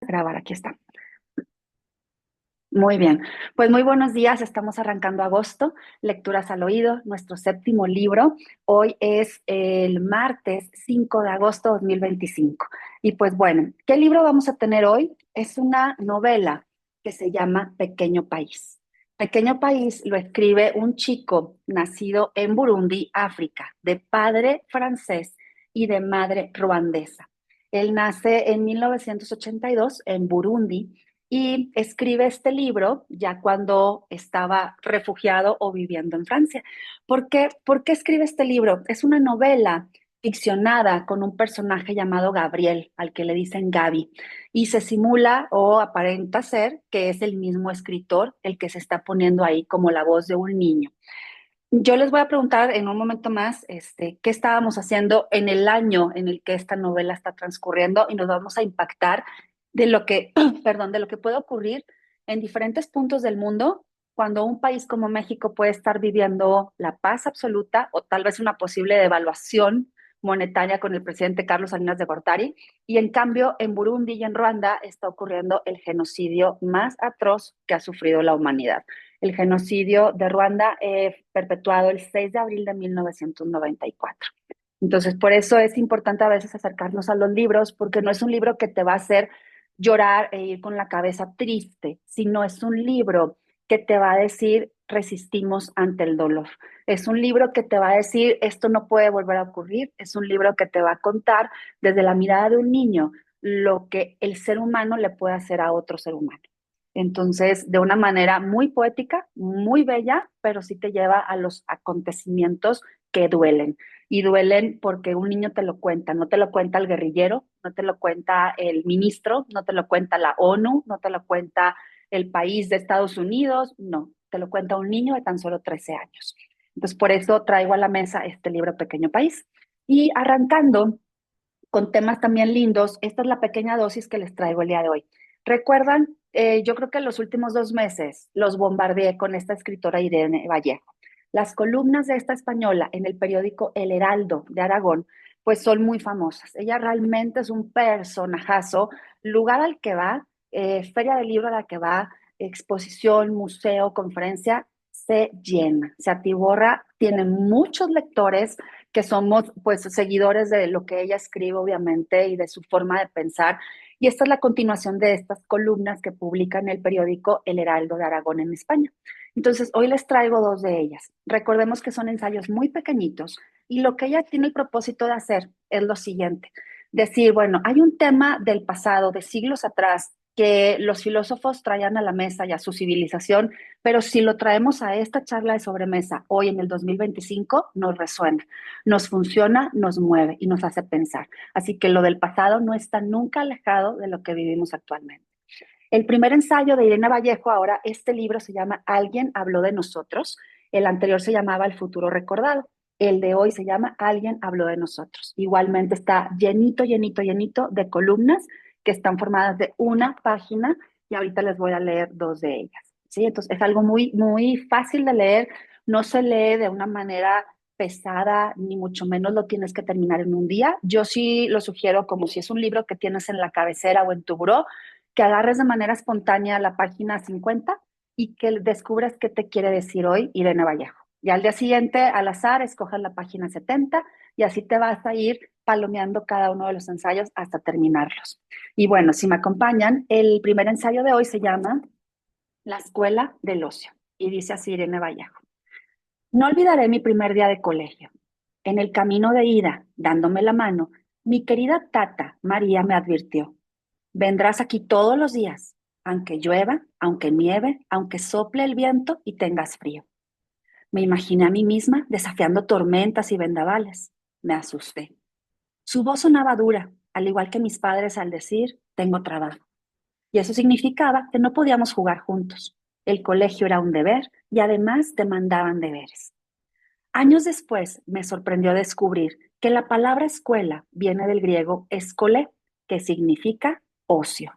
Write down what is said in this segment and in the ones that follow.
Grabar, aquí está. Muy bien, pues muy buenos días, estamos arrancando agosto, Lecturas al Oído, nuestro séptimo libro. Hoy es el martes 5 de agosto de 2025. Y pues bueno, ¿qué libro vamos a tener hoy? Es una novela que se llama Pequeño País. Pequeño País lo escribe un chico nacido en Burundi, África, de padre francés y de madre ruandesa. Él nace en 1982 en Burundi y escribe este libro ya cuando estaba refugiado o viviendo en Francia. ¿Por qué escribe este libro? Es una novela ficcionada con un personaje llamado Gabriel, al que le dicen Gaby, y se simula o aparenta ser que es el mismo escritor el que se está poniendo ahí como la voz de un niño. Yo les voy a preguntar en un momento más, qué estábamos haciendo en el año en el que esta novela está transcurriendo y nos vamos a impactar de lo que, perdón, de lo que puede ocurrir en diferentes puntos del mundo cuando un país como México puede estar viviendo la paz absoluta o tal vez una posible devaluación monetaria con el presidente Carlos Salinas de Gortari, y en cambio en Burundi y en Ruanda está ocurriendo el genocidio más atroz que ha sufrido la humanidad, el genocidio de Ruanda, perpetuado el 6 de abril de 1994. Entonces, por eso es importante a veces acercarnos a los libros, porque no es un libro que te va a hacer llorar e ir con la cabeza triste, sino es un libro que te va a decir resistimos ante el dolor. Es un libro que te va a decir esto no puede volver a ocurrir. Es un libro que te va a contar desde la mirada de un niño lo que el ser humano le puede hacer a otro ser humano. Entonces, de una manera muy poética, muy bella, pero sí te lleva a los acontecimientos que duelen. Y duelen porque un niño te lo cuenta, no te lo cuenta el guerrillero, no te lo cuenta el ministro, no te lo cuenta la ONU, no te lo cuenta el país de Estados Unidos, no, te lo cuenta un niño de tan solo 13 años. Entonces, por eso traigo a la mesa este libro Pequeño País. Y arrancando con temas también lindos, esta es la pequeña dosis que les traigo el día de hoy. ¿Recuerdan? Yo creo que en los últimos 2 meses los bombardeé con esta escritora Irene Vallejo. Las columnas de esta española en el periódico El Heraldo de Aragón, pues son muy famosas. Ella realmente es un personajazo, lugar al que va, feria del libro a la que va, exposición, museo, conferencia, se llena, se atiborra, tiene muchos lectores que somos pues seguidores de lo que ella escribe, obviamente, y de su forma de pensar. Y esta es la continuación de estas columnas que publica en el periódico El Heraldo de Aragón en España. Entonces, hoy les traigo dos de ellas. Recordemos que son ensayos muy pequeñitos y lo que ella tiene el propósito de hacer es lo siguiente. Decir, bueno, hay un tema del pasado, de siglos atrás, que los filósofos traían a la mesa y a su civilización, pero si lo traemos a esta charla de sobremesa hoy en el 2025, nos resuena, nos funciona, nos mueve y nos hace pensar. Así que lo del pasado no está nunca alejado de lo que vivimos actualmente. El primer ensayo de Irene Vallejo, ahora este libro se llama Alguien habló de nosotros, el anterior se llamaba El futuro recordado, el de hoy se llama Alguien habló de nosotros. Igualmente está llenito, llenito, llenito de columnas que están formadas de una página y ahorita les voy a leer dos de ellas. ¿Sí? Entonces es algo muy, muy fácil de leer, no se lee de una manera pesada, ni mucho menos lo tienes que terminar en un día. Yo sí lo sugiero como si es un libro que tienes en la cabecera o en tu buró, que agarres de manera espontánea la página 50 y que descubras qué te quiere decir hoy Irene Vallejo. Y al día siguiente, al azar, escojas la página 70 y así te vas a ir palomeando cada uno de los ensayos hasta terminarlos. Y bueno, si me acompañan, el primer ensayo de hoy se llama La Escuela del Ocio y dice así Irene Vallejo. No olvidaré mi primer día de colegio. En el camino de ida, dándome la mano, mi querida tata María me advirtió. Vendrás aquí todos los días, aunque llueva, aunque nieve, aunque sople el viento y tengas frío. Me imaginé a mí misma desafiando tormentas y vendavales. Me asusté. Su voz sonaba dura, al igual que mis padres al decir, tengo trabajo. Y eso significaba que no podíamos jugar juntos. El colegio era un deber y además demandaban deberes. Años después me sorprendió descubrir que la palabra escuela viene del griego escolé, que significa ocio.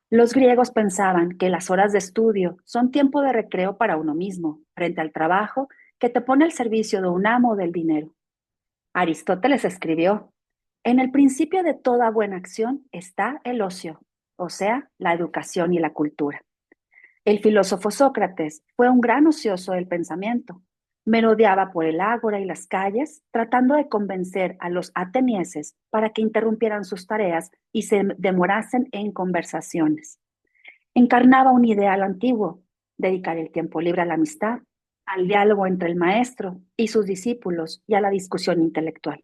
Los griegos pensaban que las horas de estudio son tiempo de recreo para uno mismo, frente al trabajo que te pone al servicio de un amo o del dinero. Aristóteles escribió, en el principio de toda buena acción está el ocio, o sea, la educación y la cultura. El filósofo Sócrates fue un gran ocioso del pensamiento. Merodeaba por el ágora y las calles, tratando de convencer a los atenienses para que interrumpieran sus tareas y se demorasen en conversaciones. Encarnaba un ideal antiguo: dedicar el tiempo libre a la amistad, al diálogo entre el maestro y sus discípulos y a la discusión intelectual.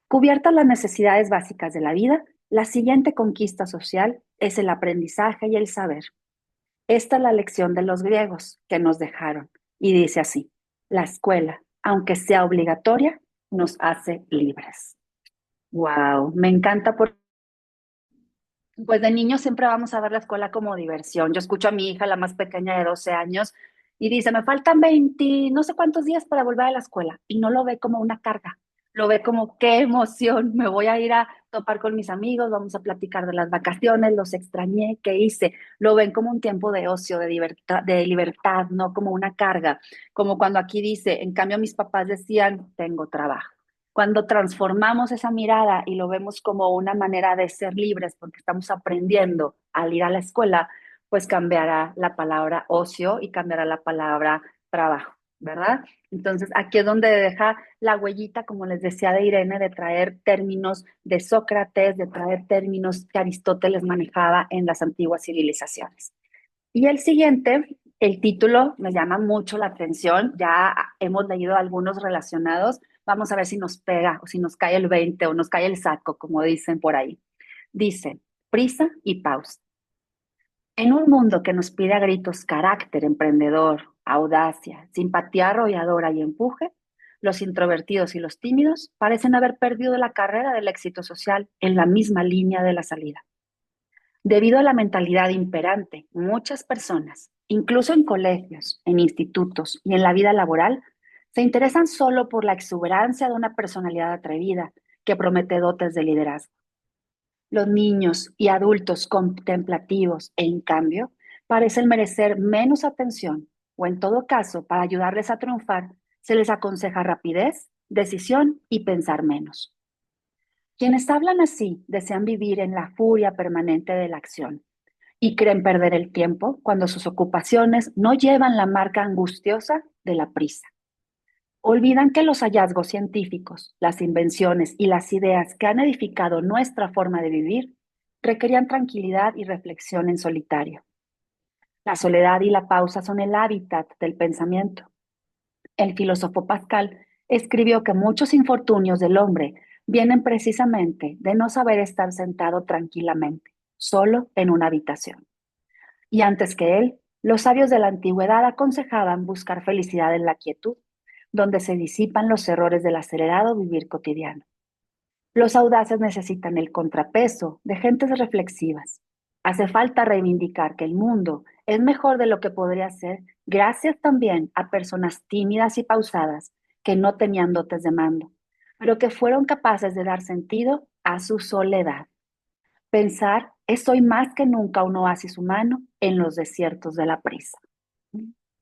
Cubiertas las necesidades básicas de la vida, la siguiente conquista social es el aprendizaje y el saber. Esta es la lección de los griegos que nos dejaron y dice así: la escuela, aunque sea obligatoria, nos hace libres. Wow, me encanta porque pues de niños siempre vamos a ver la escuela como diversión. Yo escucho a mi hija, la más pequeña de 12 años, y dice, me faltan 20, no sé cuántos días para volver a la escuela. Y no lo ve como una carga, lo ve como qué emoción, me voy a ir a topar con mis amigos, vamos a platicar de las vacaciones, los extrañé, qué hice. Lo ven como un tiempo de ocio, de libertad, no como una carga. Como cuando aquí dice, en cambio mis papás decían, tengo trabajo. Cuando transformamos esa mirada y lo vemos como una manera de ser libres porque estamos aprendiendo al ir a la escuela, pues cambiará la palabra ocio y cambiará la palabra trabajo, ¿verdad? Entonces aquí es donde deja la huellita, como les decía de Irene, de traer términos de Sócrates, de traer términos que Aristóteles manejaba en las antiguas civilizaciones. Y el siguiente, el título me llama mucho la atención, ya hemos leído algunos relacionados, vamos a ver si nos pega o si nos cae el 20 o nos cae el saco, como dicen por ahí. Dice, prisa y pausa. En un mundo que nos pide a gritos carácter emprendedor, audacia, simpatía arrolladora y empuje, los introvertidos y los tímidos parecen haber perdido la carrera del éxito social en la misma línea de la salida. Debido a la mentalidad imperante, muchas personas, incluso en colegios, en institutos y en la vida laboral, se interesan solo por la exuberancia de una personalidad atrevida que promete dotes de liderazgo. Los niños y adultos contemplativos, en cambio, parecen merecer menos atención o, en todo caso, para ayudarles a triunfar, se les aconseja rapidez, decisión y pensar menos. Quienes hablan así desean vivir en la furia permanente de la acción y creen perder el tiempo cuando sus ocupaciones no llevan la marca angustiosa de la prisa. Olvidan que los hallazgos científicos, las invenciones y las ideas que han edificado nuestra forma de vivir requerían tranquilidad y reflexión en solitario. La soledad y la pausa son el hábitat del pensamiento. El filósofo Pascal escribió que muchos infortunios del hombre vienen precisamente de no saber estar sentado tranquilamente, solo en una habitación. Y antes que él, los sabios de la antigüedad aconsejaban buscar felicidad en la quietud, donde se disipan los errores del acelerado vivir cotidiano. Los audaces necesitan el contrapeso de gentes reflexivas. Hace falta reivindicar que el mundo es mejor de lo que podría ser gracias también a personas tímidas y pausadas que no tenían dotes de mando, pero que fueron capaces de dar sentido a su soledad. Pensar es hoy más que nunca un oasis humano en los desiertos de la prisa.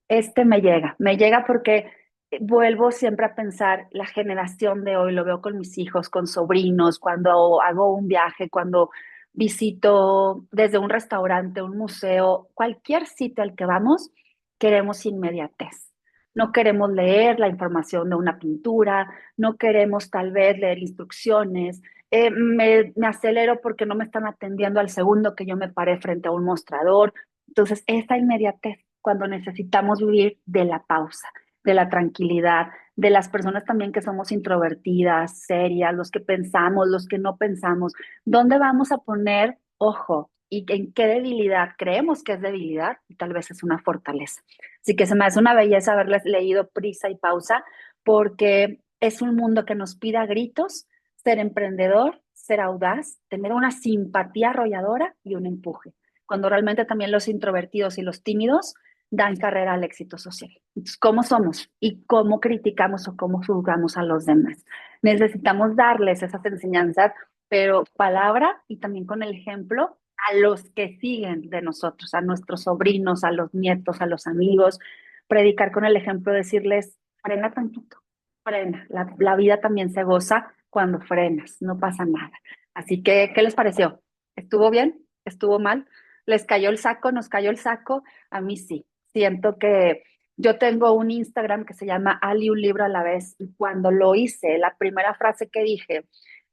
Este me llega porque vuelvo siempre a pensar la generación de hoy, lo veo con mis hijos, con sobrinos, cuando hago un viaje, cuando visito desde un restaurante, un museo, cualquier sitio al que vamos, queremos inmediatez. No queremos leer la información de una pintura, no queremos tal vez leer instrucciones, me acelero porque no me están atendiendo al segundo que yo me paré frente a un mostrador. Entonces, esa inmediatez, cuando necesitamos vivir de la pausa, de la tranquilidad, de las personas también que somos introvertidas, serias, los que pensamos, los que no pensamos, ¿dónde vamos a poner ojo? ¿Y en qué debilidad creemos que es debilidad? Y tal vez es una fortaleza. Así que se me hace una belleza haberles leído Prisa y Pausa, porque es un mundo que nos pide a gritos ser emprendedor, ser audaz, tener una simpatía arrolladora y un empuje, cuando realmente también los introvertidos y los tímidos dan carrera al éxito social. Entonces, ¿cómo somos y cómo criticamos o cómo juzgamos a los demás? Necesitamos darles esas enseñanzas, pero palabra y también con el ejemplo a los que siguen de nosotros, a nuestros sobrinos, a los nietos, a los amigos, predicar con el ejemplo, decirles, frena tantito, frena, la vida también se goza cuando frenas, no pasa nada. Así que, ¿qué les pareció? ¿Estuvo bien? estuvo mal, les cayó el saco, nos cayó el saco, a mí sí. Siento que yo tengo un Instagram que se llama Ali un libro a la vez y cuando lo hice, la primera frase que dije,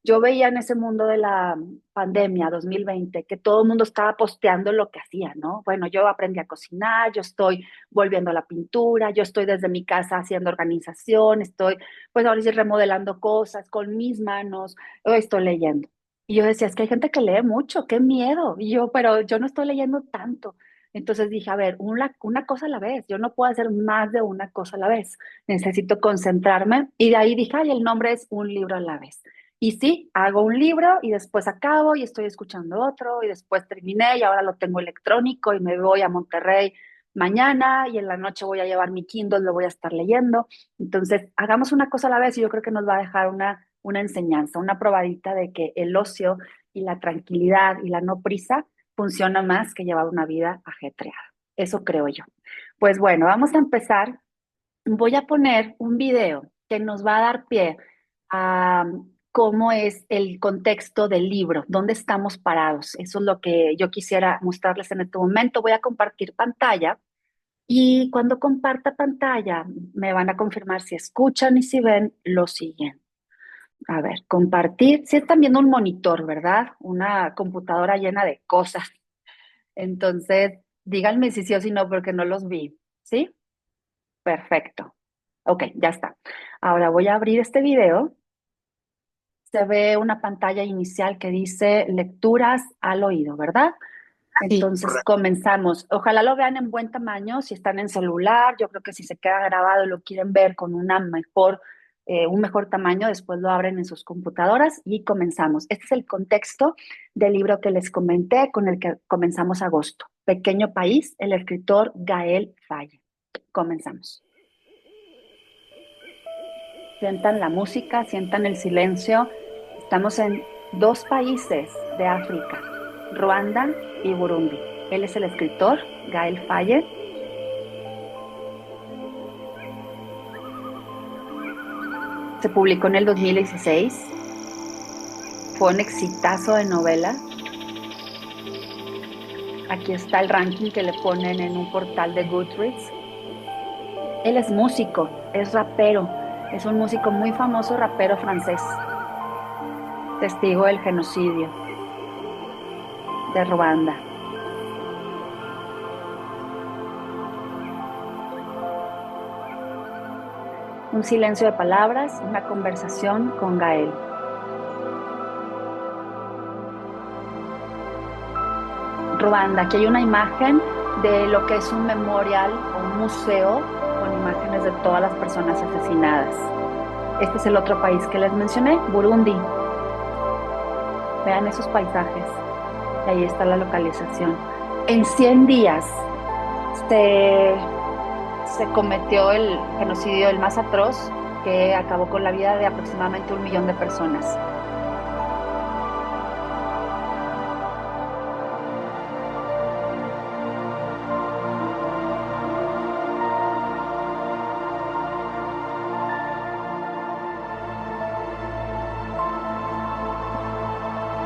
yo veía en ese mundo de la pandemia 2020 que todo el mundo estaba posteando lo que hacía, ¿no? Bueno, yo aprendí a cocinar, yo estoy volviendo a la pintura, yo estoy desde mi casa haciendo organización, estoy pues ahora sí remodelando cosas con mis manos, o estoy leyendo. Y yo decía, es que hay gente que lee mucho, qué miedo. Y yo, pero yo no estoy leyendo tanto. Entonces dije, a ver, una cosa a la vez, yo no puedo hacer más de una cosa a la vez, necesito concentrarme. Y de ahí dije, ay, el nombre es un libro a la vez. Y sí, hago un libro y después acabo y estoy escuchando otro y después terminé y ahora lo tengo electrónico y me voy a Monterrey mañana y en la noche voy a llevar mi Kindle, lo voy a estar leyendo. Entonces, hagamos una cosa a la vez y yo creo que nos va a dejar una enseñanza, una probadita de que el ocio y la tranquilidad y la no prisa funciona más que llevar una vida ajetreada. Eso creo yo. Pues bueno, vamos a empezar. Voy a poner un video que nos va a dar pie a cómo es el contexto del libro, dónde estamos parados. Eso es lo que yo quisiera mostrarles en este momento. Voy a compartir pantalla y cuando comparta pantalla me van a confirmar si escuchan y si ven lo siguiente. A ver, compartir. Si están viendo un monitor, ¿verdad? Una computadora llena de cosas. Entonces, díganme si sí o si no, porque no los vi. ¿Sí? Perfecto. Ok, ya está. Ahora voy a abrir este video. Se ve una pantalla inicial que dice lecturas al oído, ¿verdad? Sí, Entonces comenzamos. Ojalá lo vean en buen tamaño. Si están en celular, yo creo que si se queda grabado y lo quieren ver con un mejor tamaño, después lo abren en sus computadoras y comenzamos. Este es el contexto del libro que les comenté, con el que comenzamos agosto. Pequeño país, el escritor Gael Faye. Comenzamos. Sientan la música, sientan el silencio. Estamos en dos países de África, Ruanda y Burundi. Él es el escritor, Gael Faye. Se publicó en el 2016. Fue un exitazo de novela. Aquí está el ranking que le ponen en un portal de Goodreads. Él es músico, es rapero, es un músico muy famoso, rapero francés, testigo del genocidio de Ruanda. Un silencio de palabras, una conversación con Gael. Ruanda, aquí hay una imagen de lo que es un memorial o un museo con imágenes de todas las personas asesinadas. Este es el otro país que les mencioné, Burundi. Vean esos paisajes. Y ahí está la localización. En 100 días se, se cometió el genocidio, el más atroz, que acabó con la vida de aproximadamente 1 millón de personas.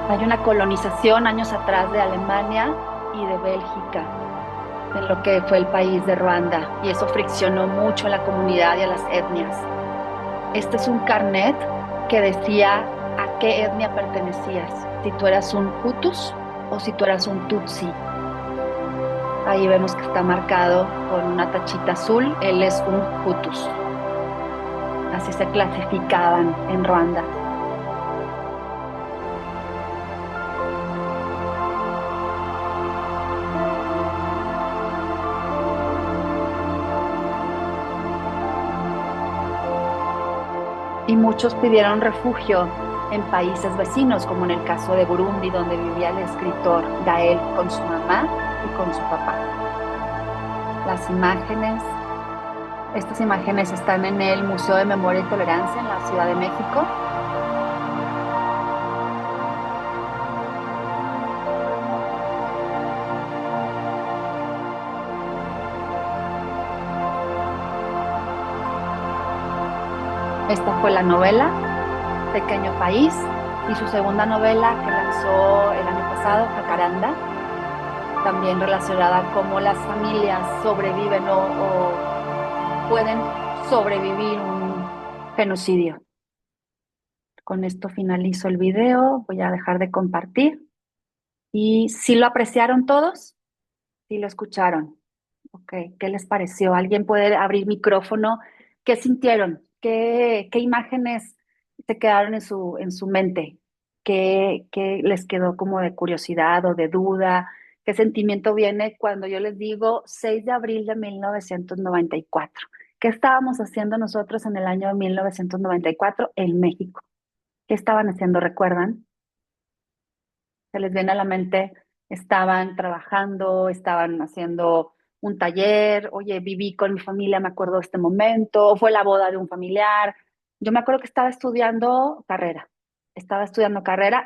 Hay una colonización años atrás de Alemania y de Bélgica, en lo que fue el país de Ruanda, y eso friccionó mucho a la comunidad y a las etnias. Este es un carnet que decía a qué etnia pertenecías, si tú eras un Hutus o si tú eras un Tutsi. Ahí vemos que está marcado con una tachita azul, él es un Hutus. Así se clasificaban en Ruanda. Y muchos pidieron refugio en países vecinos, como en el caso de Burundi, donde vivía el escritor Gael con su mamá y con su papá. Las imágenes, estas imágenes están en el Museo de Memoria y Tolerancia en la Ciudad de México. Esta fue la novela, Pequeño País, y su segunda novela que lanzó el año pasado, Jacaranda. también relacionada a cómo las familias sobreviven o pueden sobrevivir un genocidio. Con esto finalizo el video, voy a dejar de compartir. ¿Y si lo apreciaron todos? ¿Sí lo escucharon? Ok, ¿qué les pareció? ¿Alguien puede abrir micrófono? ¿Qué sintieron? ¿Qué imágenes se quedaron en su mente? ¿Qué les quedó como de curiosidad o de duda? ¿Qué sentimiento viene cuando yo les digo 6 de abril de 1994? ¿Qué estábamos haciendo nosotros en el año de 1994 en México? ¿Qué estaban haciendo? ¿Recuerdan? Se les viene a la mente, estaban trabajando, estaban haciendo un taller, oye, viví con mi familia, me acuerdo de este momento, o fue la boda de un familiar. Yo me acuerdo que estaba estudiando carrera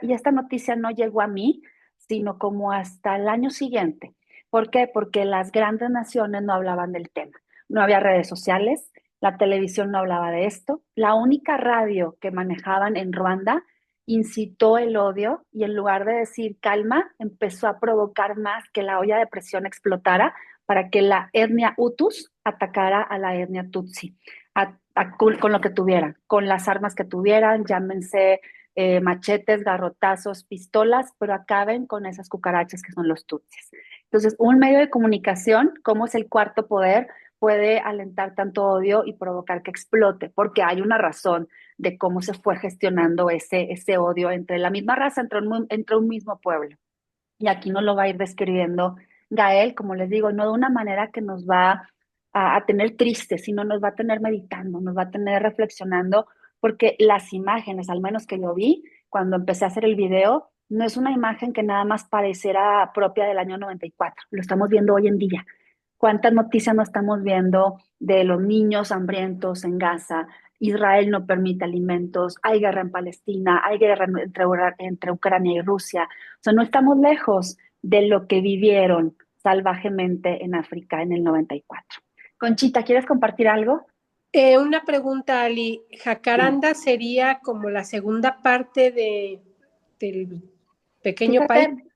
y esta noticia no llegó a mí, sino como hasta el año siguiente. ¿Por qué? Porque las grandes naciones no hablaban del tema. No había redes sociales, la televisión no hablaba de esto. La única radio que manejaban en Ruanda incitó el odio y en lugar de decir calma, empezó a provocar más que la olla de presión explotara para que la etnia Hutus atacara a la etnia Tutsi, con lo que tuvieran, con las armas que tuvieran, llámense machetes, garrotazos, pistolas, pero acaben con esas cucarachas que son los Tutsis. Entonces, un medio de comunicación, como es el cuarto poder, puede alentar tanto odio y provocar que explote, porque hay una razón de cómo se fue gestionando ese odio entre la misma raza, entre un mismo pueblo. Y aquí nos lo va a ir describiendo Gael, como les digo, no de una manera que nos va a tener tristes, sino nos va a tener meditando, nos va a tener reflexionando, porque las imágenes, al menos que yo vi cuando empecé a hacer el video, no es una imagen que nada más pareciera propia del año 94, lo estamos viendo hoy en día. ¿Cuántas noticias no estamos viendo de los niños hambrientos en Gaza? Israel no permite alimentos, hay guerra en Palestina, hay guerra entre Ucrania y Rusia. O sea, no estamos lejos de lo que vivieron salvajemente en África en el 94. Conchita, ¿quieres compartir algo? Una pregunta, Ali. ¿Jacaranda sería como la segunda parte del pequeño país? Fíjate,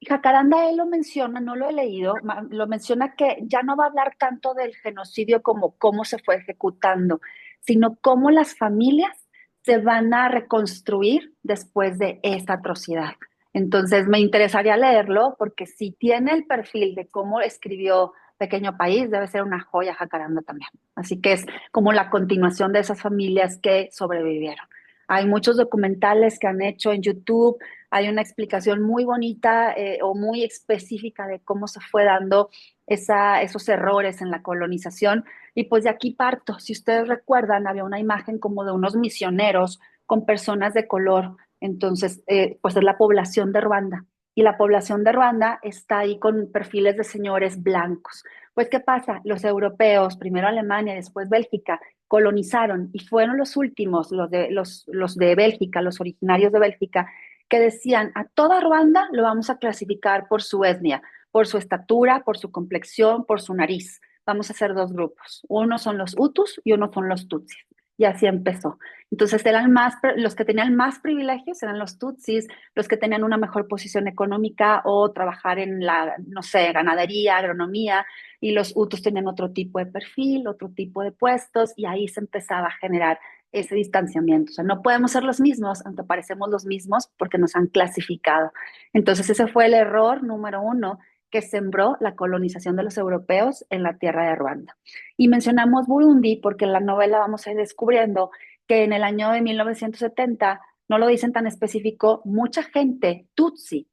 Jacaranda él lo menciona, no lo he leído, lo menciona que ya no va a hablar tanto del genocidio como cómo se fue ejecutando, sino cómo las familias se van a reconstruir después de esta atrocidad. Entonces me interesaría leerlo porque si tiene el perfil de cómo escribió Pequeño País, debe ser una joya Jacaranda también. Así que es como la continuación de esas familias que sobrevivieron. Hay muchos documentales que han hecho en YouTube, hay una explicación muy bonita o muy específica de cómo se fue dando esos errores en la colonización. Y pues de aquí parto. Si ustedes recuerdan, había una imagen como de unos misioneros con personas de color. Entonces, pues es la población de Ruanda. Y la población de Ruanda está ahí con perfiles de señores blancos. Pues, ¿qué pasa? Los europeos, primero Alemania, después Bélgica, colonizaron y fueron los últimos, los de Bélgica, los originarios de Bélgica, que decían a toda Ruanda lo vamos a clasificar por su etnia, por su estatura, por su complexión, por su nariz. Vamos a hacer dos grupos. Uno son los Hutus y uno son los Tutsis. Y así empezó. Entonces eran más, los que tenían más privilegios eran los Tutsis, los que tenían una mejor posición económica o trabajar en la, no sé, ganadería, agronomía, y los Hutus tenían otro tipo de perfil, otro tipo de puestos, y ahí se empezaba a generar ese distanciamiento. O sea, no podemos ser los mismos, aunque parecemos los mismos, porque nos han clasificado. Entonces, ese fue el error número uno que sembró la colonización de los europeos en la tierra de Ruanda. Y mencionamos Burundi porque en la novela vamos a ir descubriendo que en el año de 1970, no lo dicen tan específico, mucha gente tutsi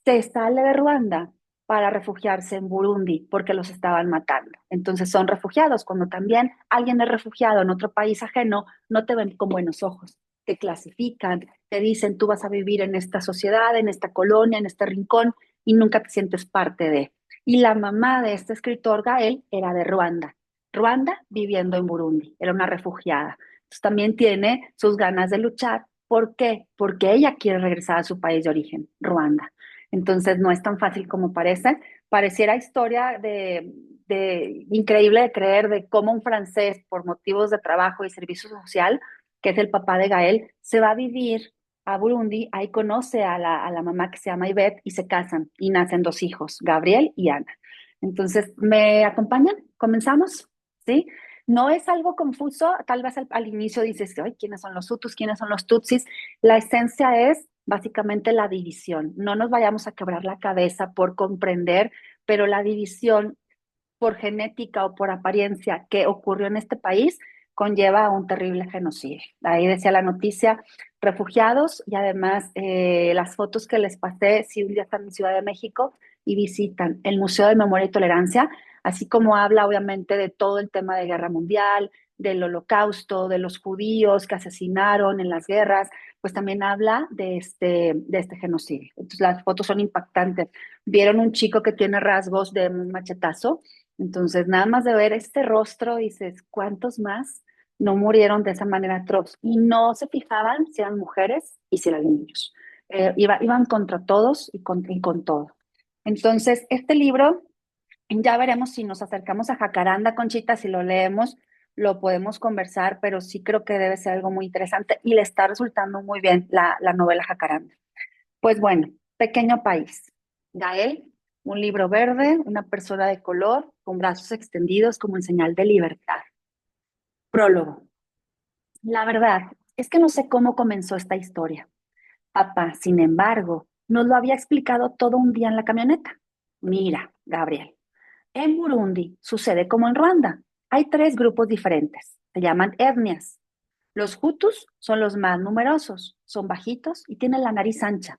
se sale de Ruanda para refugiarse en Burundi porque los estaban matando. Entonces son refugiados. Cuando también alguien es refugiado en otro país ajeno, no te ven con buenos ojos, te clasifican, te dicen tú vas a vivir en esta sociedad, en esta colonia, en este rincón y nunca te sientes parte de. Y la mamá de este escritor, Gael, era de Ruanda. Ruanda viviendo en Burundi, era una refugiada. Entonces también tiene sus ganas de luchar. ¿Por qué? Porque ella quiere regresar a su país de origen, Ruanda. Entonces no es tan fácil como parece. Pareciera historia increíble de creer de cómo un francés, por motivos de trabajo y servicio social, que es el papá de Gael, se va a vivir a Burundi, ahí conoce a la mamá que se llama Ivette y se casan y nacen dos hijos, Gabriel y Ana. Entonces, ¿me acompañan? ¿Comenzamos? ¿Sí? No es algo confuso, tal vez al inicio dices, ay, ¿quiénes son los Hutus? ¿Quiénes son los Tutsis? La esencia es básicamente la división. No nos vayamos a quebrar la cabeza por comprender, pero la división por genética o por apariencia que ocurrió en este país conlleva a un terrible genocidio. Ahí decía la noticia, refugiados y además las fotos que les pasé, si un día están en Ciudad de México y visitan el Museo de Memoria y Tolerancia, así como habla obviamente de todo el tema de guerra mundial, del holocausto, de los judíos que asesinaron en las guerras, pues también habla de este genocidio. Entonces las fotos son impactantes. Vieron un chico que tiene rasgos de un machetazo, entonces, nada más de ver este rostro, dices, ¿cuántos más no murieron de esa manera atroz? Y no se fijaban si eran mujeres y si eran niños. Iban contra todos y con todo. Entonces, este libro, ya veremos si nos acercamos a Jacaranda, Conchita, si lo leemos, lo podemos conversar, pero sí creo que debe ser algo muy interesante y le está resultando muy bien la novela Jacaranda. Pues bueno, pequeño país. Gael, un libro verde, una persona de color, con brazos extendidos como en señal de libertad. Prólogo. La verdad es que no sé cómo comenzó esta historia. Papá, sin embargo, nos lo había explicado todo un día en la camioneta. Mira, Gabriel, en Burundi sucede como en Ruanda. Hay tres grupos diferentes. Se llaman etnias. Los Hutus son los más numerosos, son bajitos y tienen la nariz ancha.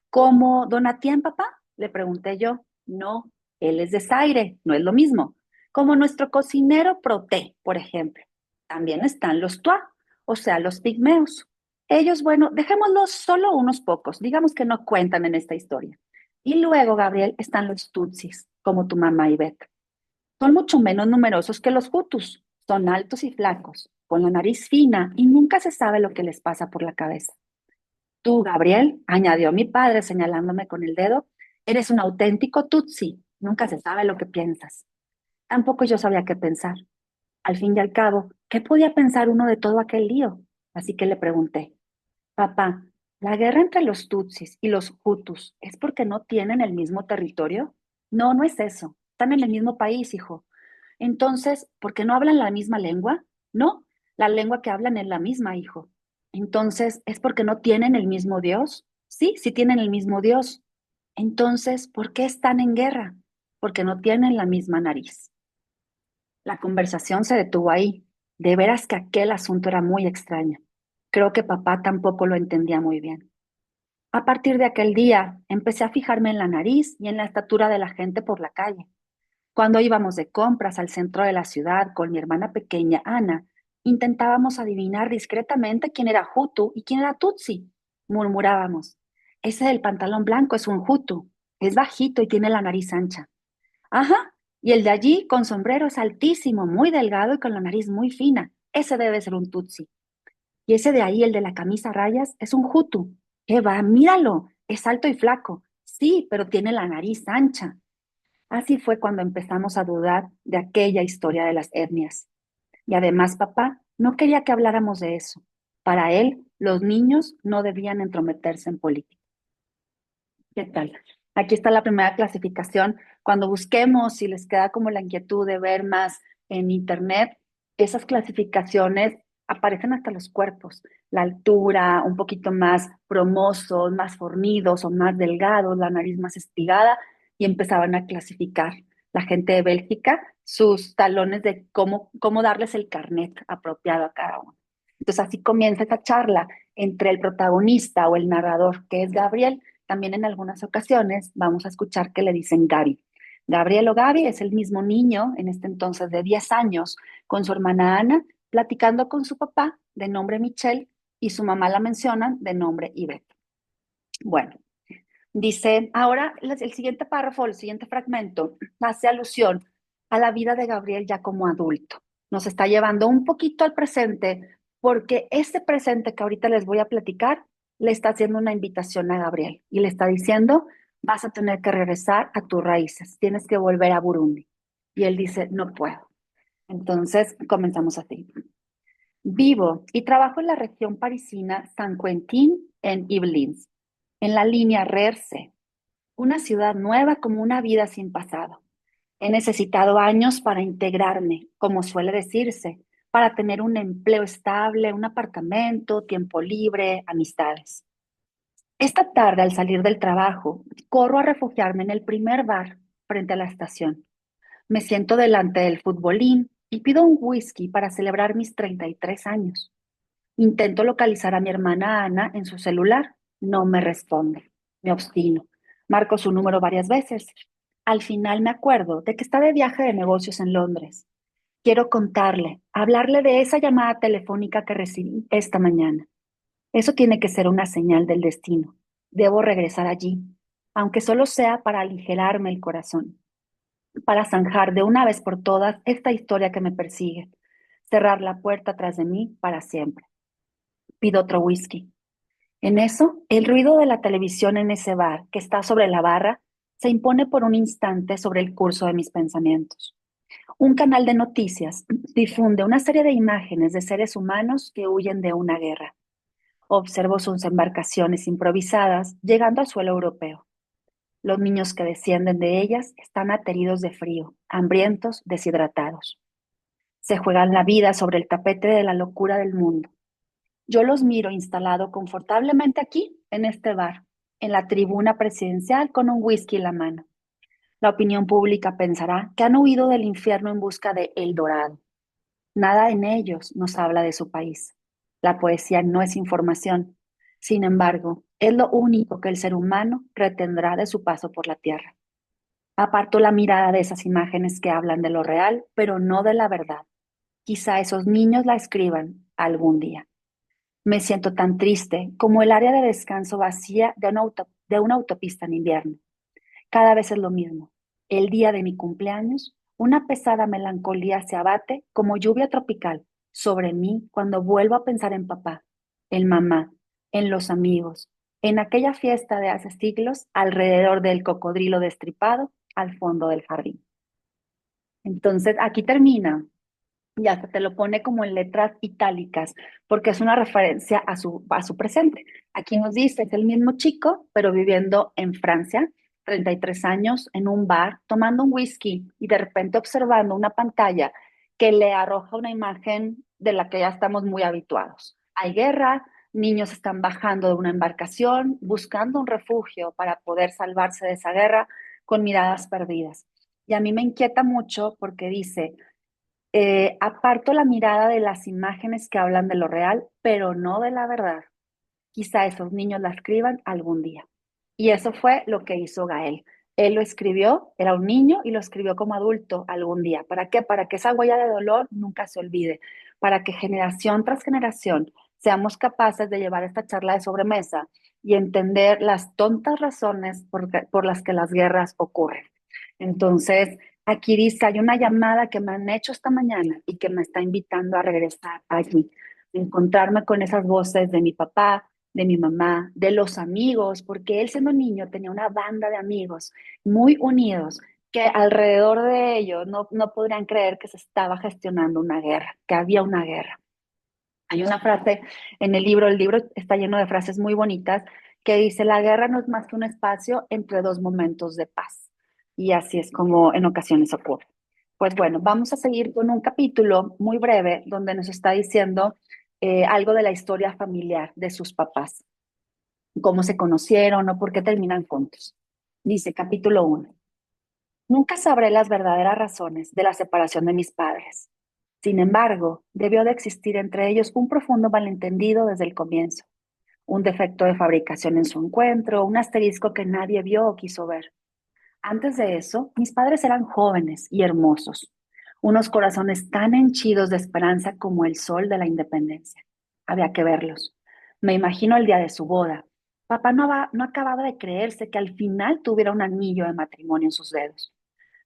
¿Como Donatien, papá? Le pregunté yo. No, él es de Zaire, no es lo mismo. Como nuestro cocinero Proté, por ejemplo. También están los Tuá, o sea, los pigmeos. Ellos, bueno, dejémoslos solo unos pocos, digamos que no cuentan en esta historia. Y luego, Gabriel, están los Tutsis, como tu mamá Ivette. Son mucho menos numerosos que los Hutus. Son altos y flacos, con la nariz fina y nunca se sabe lo que les pasa por la cabeza. Tú, Gabriel, añadió mi padre señalándome con el dedo, eres un auténtico Tutsi. Nunca se sabe lo que piensas. Tampoco yo sabía qué pensar. Al fin y al cabo, ¿qué podía pensar uno de todo aquel lío? Así que le pregunté, papá, ¿la guerra entre los Tutsis y los Hutus es porque no tienen el mismo territorio? No, no es eso. Están en el mismo país, hijo. Entonces, ¿por qué no hablan la misma lengua? No, la lengua que hablan es la misma, hijo. Entonces, ¿es porque no tienen el mismo Dios? Sí, sí tienen el mismo Dios. Entonces, ¿por qué están en guerra? Porque no tienen la misma nariz. La conversación se detuvo ahí. De veras que aquel asunto era muy extraño. Creo que papá tampoco lo entendía muy bien. A partir de aquel día, empecé a fijarme en la nariz y en la estatura de la gente por la calle. Cuando íbamos de compras al centro de la ciudad con mi hermana pequeña, Ana, intentábamos adivinar discretamente quién era Hutu y quién era Tutsi. Murmurábamos, ese del pantalón blanco es un Hutu, es bajito y tiene la nariz ancha. Ajá, y el de allí con sombrero es altísimo, muy delgado y con la nariz muy fina. Ese debe ser un Tutsi. Y ese de ahí, el de la camisa a rayas, es un Hutu. ¿Qué va? Míralo, es alto y flaco. Sí, pero tiene la nariz ancha. Así fue cuando empezamos a dudar de aquella historia de las etnias. Y además, papá no quería que habláramos de eso. Para él, los niños no debían entrometerse en política. ¿Qué tal? Aquí está la primera clasificación. Cuando busquemos, si les queda como la inquietud de ver más en internet, esas clasificaciones aparecen hasta los cuerpos. La altura, un poquito más promosos, más fornidos o más delgados, la nariz más espigada, y empezaban a clasificar la gente de Bélgica sus talones de cómo darles el carnet apropiado a cada uno. Entonces así comienza esa charla entre el protagonista o el narrador, que es Gabriel. También en algunas ocasiones vamos a escuchar que le dicen Gaby. Gabriel o Gaby es el mismo niño, en este entonces de 10 años, con su hermana Ana, platicando con su papá, de nombre Michelle, y su mamá la mencionan, de nombre Ivette. Bueno, dice, ahora el siguiente párrafo, el siguiente fragmento, hace alusión a la vida de Gabriel ya como adulto. Nos está llevando un poquito al presente, porque este presente que ahorita les voy a platicar le está haciendo una invitación a Gabriel y le está diciendo, vas a tener que regresar a tus raíces, tienes que volver a Burundi. Y él dice, no puedo. Entonces comenzamos así. Vivo y trabajo en la región parisina San Quentin en Yvelines, en la línea RERC, una ciudad nueva como una vida sin pasado. He necesitado años para integrarme, como suele decirse, para tener un empleo estable, un apartamento, tiempo libre, amistades. Esta tarde, al salir del trabajo, corro a refugiarme en el primer bar frente a la estación. Me siento delante del futbolín y pido un whisky para celebrar mis 33 años. Intento localizar a mi hermana Ana en su celular. No me responde. Me obstino. Marco su número varias veces. Al final me acuerdo de que está de viaje de negocios en Londres. Quiero contarle, hablarle de esa llamada telefónica que recibí esta mañana. Eso tiene que ser una señal del destino. Debo regresar allí, aunque solo sea para aligerarme el corazón, para zanjar de una vez por todas esta historia que me persigue, cerrar la puerta tras de mí para siempre. Pido otro whisky. En eso, el ruido de la televisión en ese bar que está sobre la barra se impone por un instante sobre el curso de mis pensamientos. Un canal de noticias difunde una serie de imágenes de seres humanos que huyen de una guerra. Observo sus embarcaciones improvisadas llegando al suelo europeo. Los niños que descienden de ellas están ateridos de frío, hambrientos, deshidratados. Se juegan la vida sobre el tapete de la locura del mundo. Yo los miro instalado confortablemente aquí, en este bar, en la tribuna presidencial con un whisky en la mano. La opinión pública pensará que han huido del infierno en busca de El Dorado. Nada en ellos nos habla de su país. La poesía no es información. Sin embargo, es lo único que el ser humano retendrá de su paso por la tierra. Aparto la mirada de esas imágenes que hablan de lo real, pero no de la verdad. Quizá esos niños la escriban algún día. Me siento tan triste como el área de descanso vacía de una autopista en invierno. Cada vez es lo mismo. El día de mi cumpleaños, una pesada melancolía se abate como lluvia tropical sobre mí cuando vuelvo a pensar en papá, en mamá, en los amigos, en aquella fiesta de hace siglos alrededor del cocodrilo destripado al fondo del jardín. Entonces, aquí termina y hasta te lo pone como en letras itálicas, porque es una referencia a su presente. Aquí nos dice, es el mismo chico, pero viviendo en Francia, 33 años, en un bar, tomando un whisky y de repente observando una pantalla que le arroja una imagen de la que ya estamos muy habituados. Hay guerra, niños están bajando de una embarcación, buscando un refugio para poder salvarse de esa guerra con miradas perdidas. Y a mí me inquieta mucho porque dice, aparto la mirada de las imágenes que hablan de lo real, pero no de la verdad. Quizá esos niños la escriban algún día. Y eso fue lo que hizo Gael. Él lo escribió, era un niño y lo escribió como adulto algún día. ¿Para qué? Para que esa huella de dolor nunca se olvide, para que generación tras generación seamos capaces de llevar esta charla de sobremesa y entender las tontas razones por las que las guerras ocurren. Entonces, aquí dice, hay una llamada que me han hecho esta mañana y que me está invitando a regresar allí, encontrarme con esas voces de mi papá, de mi mamá, de los amigos, porque él siendo niño tenía una banda de amigos muy unidos que alrededor de ellos no podrían creer que se estaba gestionando una guerra, que había una guerra. Hay una frase en el libro está lleno de frases muy bonitas que dice, la guerra no es más que un espacio entre dos momentos de paz. Y así es como en ocasiones ocurre. Pues bueno, vamos a seguir con un capítulo muy breve donde nos está diciendo algo de la historia familiar de sus papás, cómo se conocieron o por qué terminan juntos. Dice capítulo 1. Nunca sabré las verdaderas razones de la separación de mis padres. Sin embargo, debió de existir entre ellos un profundo malentendido desde el comienzo, un defecto de fabricación en su encuentro, un asterisco que nadie vio o quiso ver. Antes de eso, mis padres eran jóvenes y hermosos, unos corazones tan henchidos de esperanza como el sol de la independencia. Había que verlos. Me imagino el día de su boda. Papá no acababa de creerse que al final tuviera un anillo de matrimonio en sus dedos.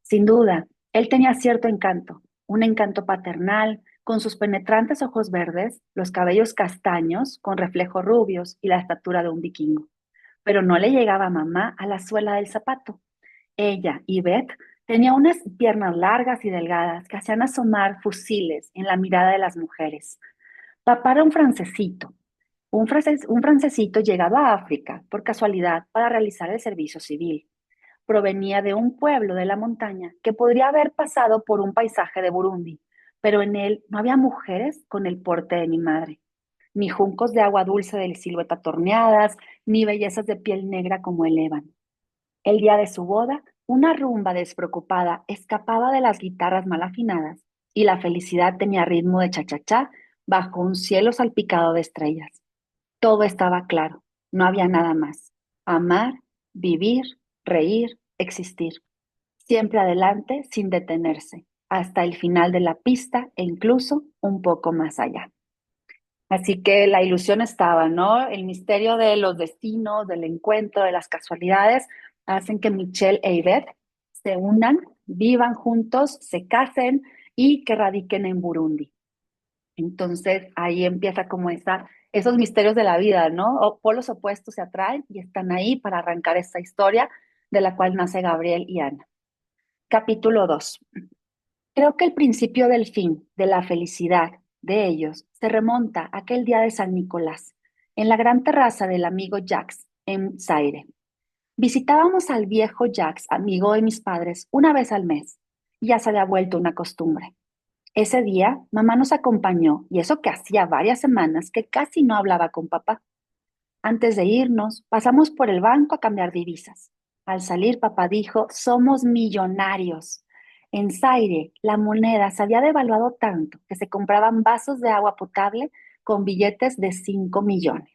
Sin duda, él tenía cierto encanto, un encanto paternal, con sus penetrantes ojos verdes, los cabellos castaños, con reflejos rubios y la estatura de un vikingo. Pero no le llegaba a mamá a la suela del zapato. Ella, Yvette, tenía unas piernas largas y delgadas que hacían asomar fusiles en la mirada de las mujeres. Papá era un francesito, Un francesito llegado a África por casualidad para realizar el servicio civil. Provenía de un pueblo de la montaña que podría haber pasado por un paisaje de Burundi, pero en él no había mujeres con el porte de mi madre, ni juncos de agua dulce de silueta torneadas, ni bellezas de piel negra como el ébano. El día de su boda, una rumba despreocupada escapaba de las guitarras mal afinadas y la felicidad tenía ritmo de cha-cha-cha bajo un cielo salpicado de estrellas. Todo estaba claro, no había nada más. Amar, vivir, reír, existir. Siempre adelante sin detenerse, hasta el final de la pista e incluso un poco más allá. Así que la ilusión estaba, ¿no? El misterio de los destinos, del encuentro, de las casualidades, hacen que Michelle e Yvette se unan, vivan juntos, se casen y que radiquen en Burundi. Entonces ahí empieza como esos misterios de la vida, ¿no? Polos opuestos se atraen y están ahí para arrancar esta historia de la cual nace Gabriel y Ana. Capítulo 2. Creo que el principio del fin, de la felicidad de ellos, se remonta a aquel día de San Nicolás, en la gran terraza del amigo Jacques, en Zaire. Visitábamos al viejo Jacques, amigo de mis padres, una vez al mes, y ya se había vuelto una costumbre. Ese día, mamá nos acompañó, y eso que hacía varias semanas que casi no hablaba con papá. Antes de irnos, pasamos por el banco a cambiar divisas. Al salir, papá dijo, somos millonarios. En Zaire, la moneda se había devaluado tanto que se compraban vasos de agua potable con billetes de 5 millones.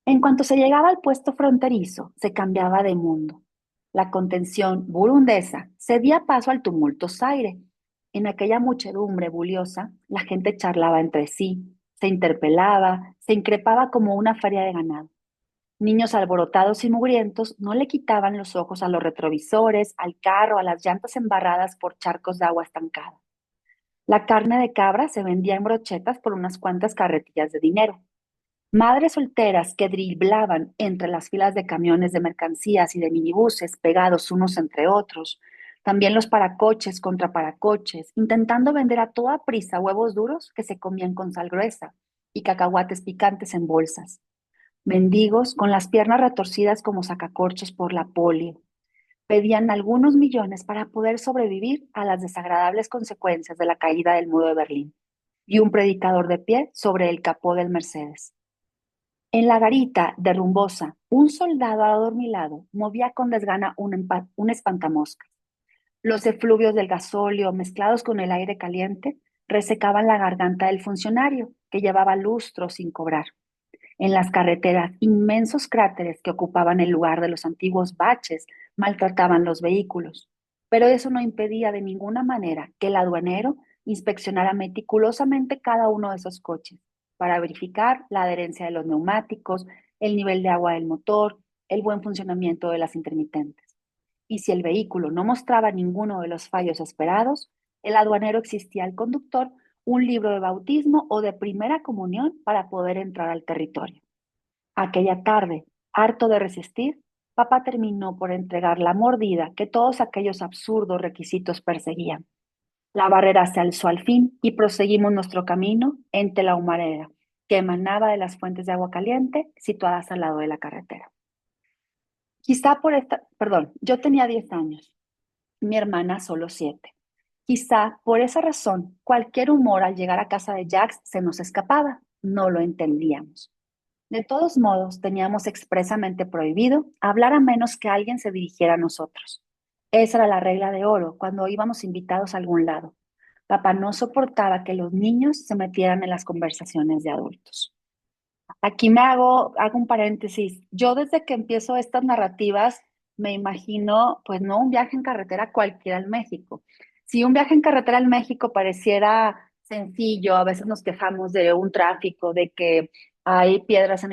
En cuanto se llegaba al puesto fronterizo, se cambiaba de mundo. La contención burundesa cedía paso al tumulto Zaire. En aquella muchedumbre buliosa, la gente charlaba entre sí, se interpelaba, se increpaba como una feria de ganado. Niños alborotados y mugrientos no le quitaban los ojos a los retrovisores, al carro, a las llantas embarradas por charcos de agua estancada. La carne de cabra se vendía en brochetas por unas cuantas carretillas de dinero. Madres solteras que driblaban entre las filas de camiones de mercancías y de minibuses pegados unos entre otros. También los paracoches contra paracoches, intentando vender a toda prisa huevos duros que se comían con sal gruesa y cacahuates picantes en bolsas. Mendigos con las piernas retorcidas como sacacorchos por la polio. Pedían algunos millones para poder sobrevivir a las desagradables consecuencias de la caída del muro de Berlín. Y un predicador de pie sobre el capó del Mercedes. En la garita de Rumbosa, un soldado adormilado movía con desgana un espantamoscas. Los efluvios del gasóleo, mezclados con el aire caliente, resecaban la garganta del funcionario, que llevaba lustros sin cobrar. En las carreteras, inmensos cráteres que ocupaban el lugar de los antiguos baches maltrataban los vehículos. Pero eso no impedía de ninguna manera que el aduanero inspeccionara meticulosamente cada uno de esos coches para verificar la adherencia de los neumáticos, el nivel de agua del motor, el buen funcionamiento de las intermitentes. Y si el vehículo no mostraba ninguno de los fallos esperados, el aduanero exigía al conductor un libro de bautismo o de primera comunión para poder entrar al territorio. Aquella tarde, harto de resistir, papá terminó por entregar la mordida que todos aquellos absurdos requisitos perseguían. La barrera se alzó al fin y proseguimos nuestro camino entre la humareda que emanaba de las fuentes de agua caliente situadas al lado de la carretera. Yo tenía 10 años, mi hermana solo 7. Quizá por esa razón, cualquier humor al llegar a casa de Jax se nos escapaba, no lo entendíamos. De todos modos, teníamos expresamente prohibido hablar a menos que alguien se dirigiera a nosotros. Esa era la regla de oro cuando íbamos invitados a algún lado. Papá no soportaba que los niños se metieran en las conversaciones de adultos. Aquí hago un paréntesis. Yo desde que empiezo estas narrativas me imagino, pues no un viaje en carretera cualquiera al México. Si un viaje en carretera al México pareciera sencillo, a veces nos quejamos de un tráfico, de que hay piedras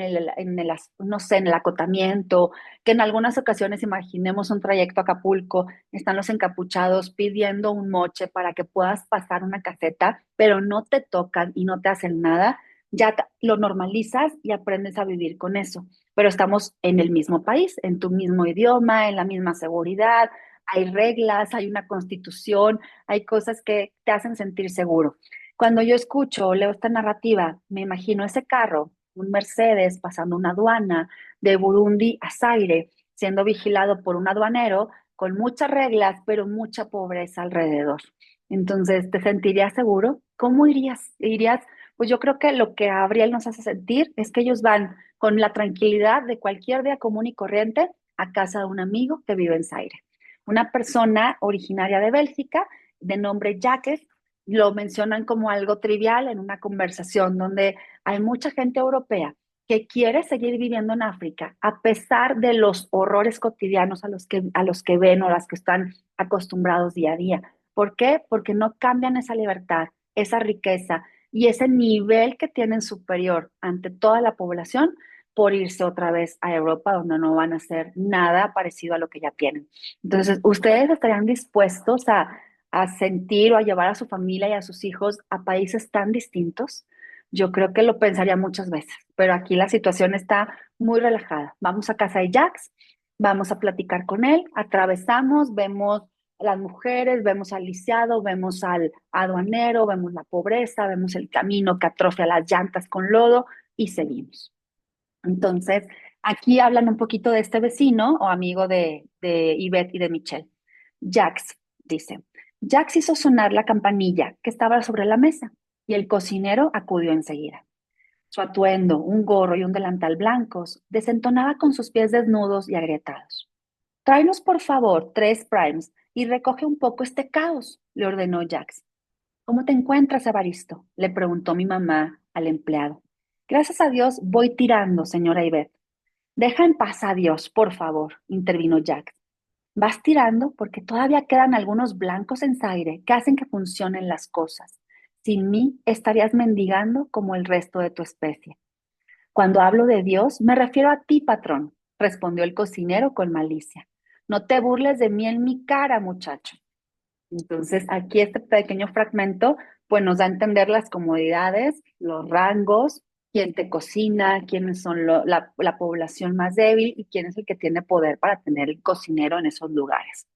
no sé, en el acotamiento, que en algunas ocasiones imaginemos un trayecto a Acapulco, están los encapuchados pidiendo un moche para que puedas pasar una caseta, pero no te tocan y no te hacen nada lo normalizas y aprendes a vivir con eso. Pero estamos en el mismo país, en tu mismo idioma, en la misma seguridad, hay reglas, hay una constitución, hay cosas que te hacen sentir seguro. Cuando yo escucho o leo esta narrativa, me imagino ese carro un Mercedes pasando una aduana de Burundi a Zaire, siendo vigilado por un aduanero con muchas reglas, pero mucha pobreza alrededor. Entonces, ¿te sentirías seguro? ¿Cómo irías? ¿Irías? Pues yo creo que lo que Gabriel nos hace sentir es que ellos van con la tranquilidad de cualquier día común y corriente a casa de un amigo que vive en Zaire. Una persona originaria de Bélgica, de nombre Jacques, lo mencionan como algo trivial en una conversación donde hay mucha gente europea que quiere seguir viviendo en África a pesar de los horrores cotidianos a los que ven o a las que están acostumbrados día a día. ¿Por qué? Porque no cambian esa libertad, esa riqueza y ese nivel que tienen superior ante toda la población por irse otra vez a Europa donde no van a hacer nada parecido a lo que ya tienen. Entonces, ¿ustedes estarían dispuestos a sentir o a llevar a su familia y a sus hijos a países tan distintos? Yo creo que lo pensaría muchas veces, pero aquí la situación está muy relajada. Vamos a casa de Jax, vamos a platicar con él, atravesamos, vemos a las mujeres, vemos al lisiado, vemos al aduanero, vemos la pobreza, vemos el camino que atrofia las llantas con lodo y seguimos. Entonces, aquí hablan un poquito de este vecino o amigo de Yvette y de Michelle. Jax, dice. Jax hizo sonar la campanilla que estaba sobre la mesa y el cocinero acudió enseguida. Su atuendo, un gorro y un delantal blancos, desentonaba con sus pies desnudos y agrietados. Tráenos, por favor, 3 primes y recoge un poco este caos, le ordenó Jax. ¿Cómo te encuentras, Evaristo? Le preguntó mi mamá al empleado. Gracias a Dios voy tirando, señora Ivette. Deja en paz a Dios, por favor, intervino Jack. Vas tirando porque todavía quedan algunos blancos en Zaire que hacen que funcionen las cosas. Sin mí estarías mendigando como el resto de tu especie. Cuando hablo de Dios, me refiero a ti, patrón, respondió el cocinero con malicia. No te burles de mí en mi cara, muchacho. Entonces, aquí este pequeño fragmento, pues nos da a entender las comodidades, los rangos, quién te cocina, quiénes son la población más débil y quién es el que tiene poder para tener el cocinero en esos lugares.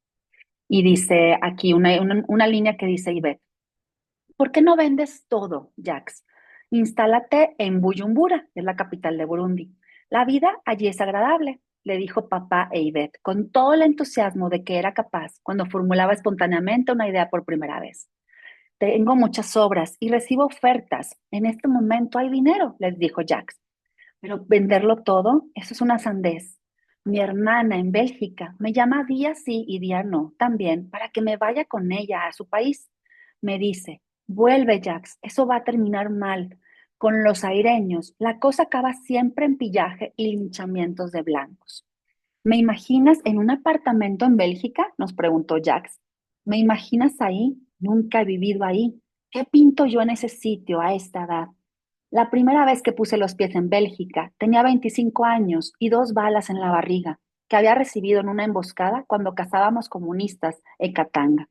Y dice aquí una línea que dice Ivette, ¿por qué no vendes todo, Jax? Instálate en Bujumbura, que es la capital de Burundi. La vida allí es agradable, le dijo papá e Ivette, con todo el entusiasmo de que era capaz cuando formulaba espontáneamente una idea por primera vez. Tengo muchas obras y recibo ofertas. En este momento hay dinero, les dijo Jax. Pero venderlo todo, eso es una sandez. Mi hermana en Bélgica me llama día sí y día no, también, para que me vaya con ella a su país. Me dice, vuelve, Jax, eso va a terminar mal. Con los aireños, la cosa acaba siempre en pillaje y linchamientos de blancos. ¿Me imaginas en un apartamento en Bélgica? Nos preguntó Jax. ¿Me imaginas ahí? Nunca he vivido ahí. ¿Qué pinto yo en ese sitio a esta edad? La primera vez que puse los pies en Bélgica tenía 25 años y 2 balas en la barriga que había recibido en una emboscada cuando cazábamos comunistas en Katanga.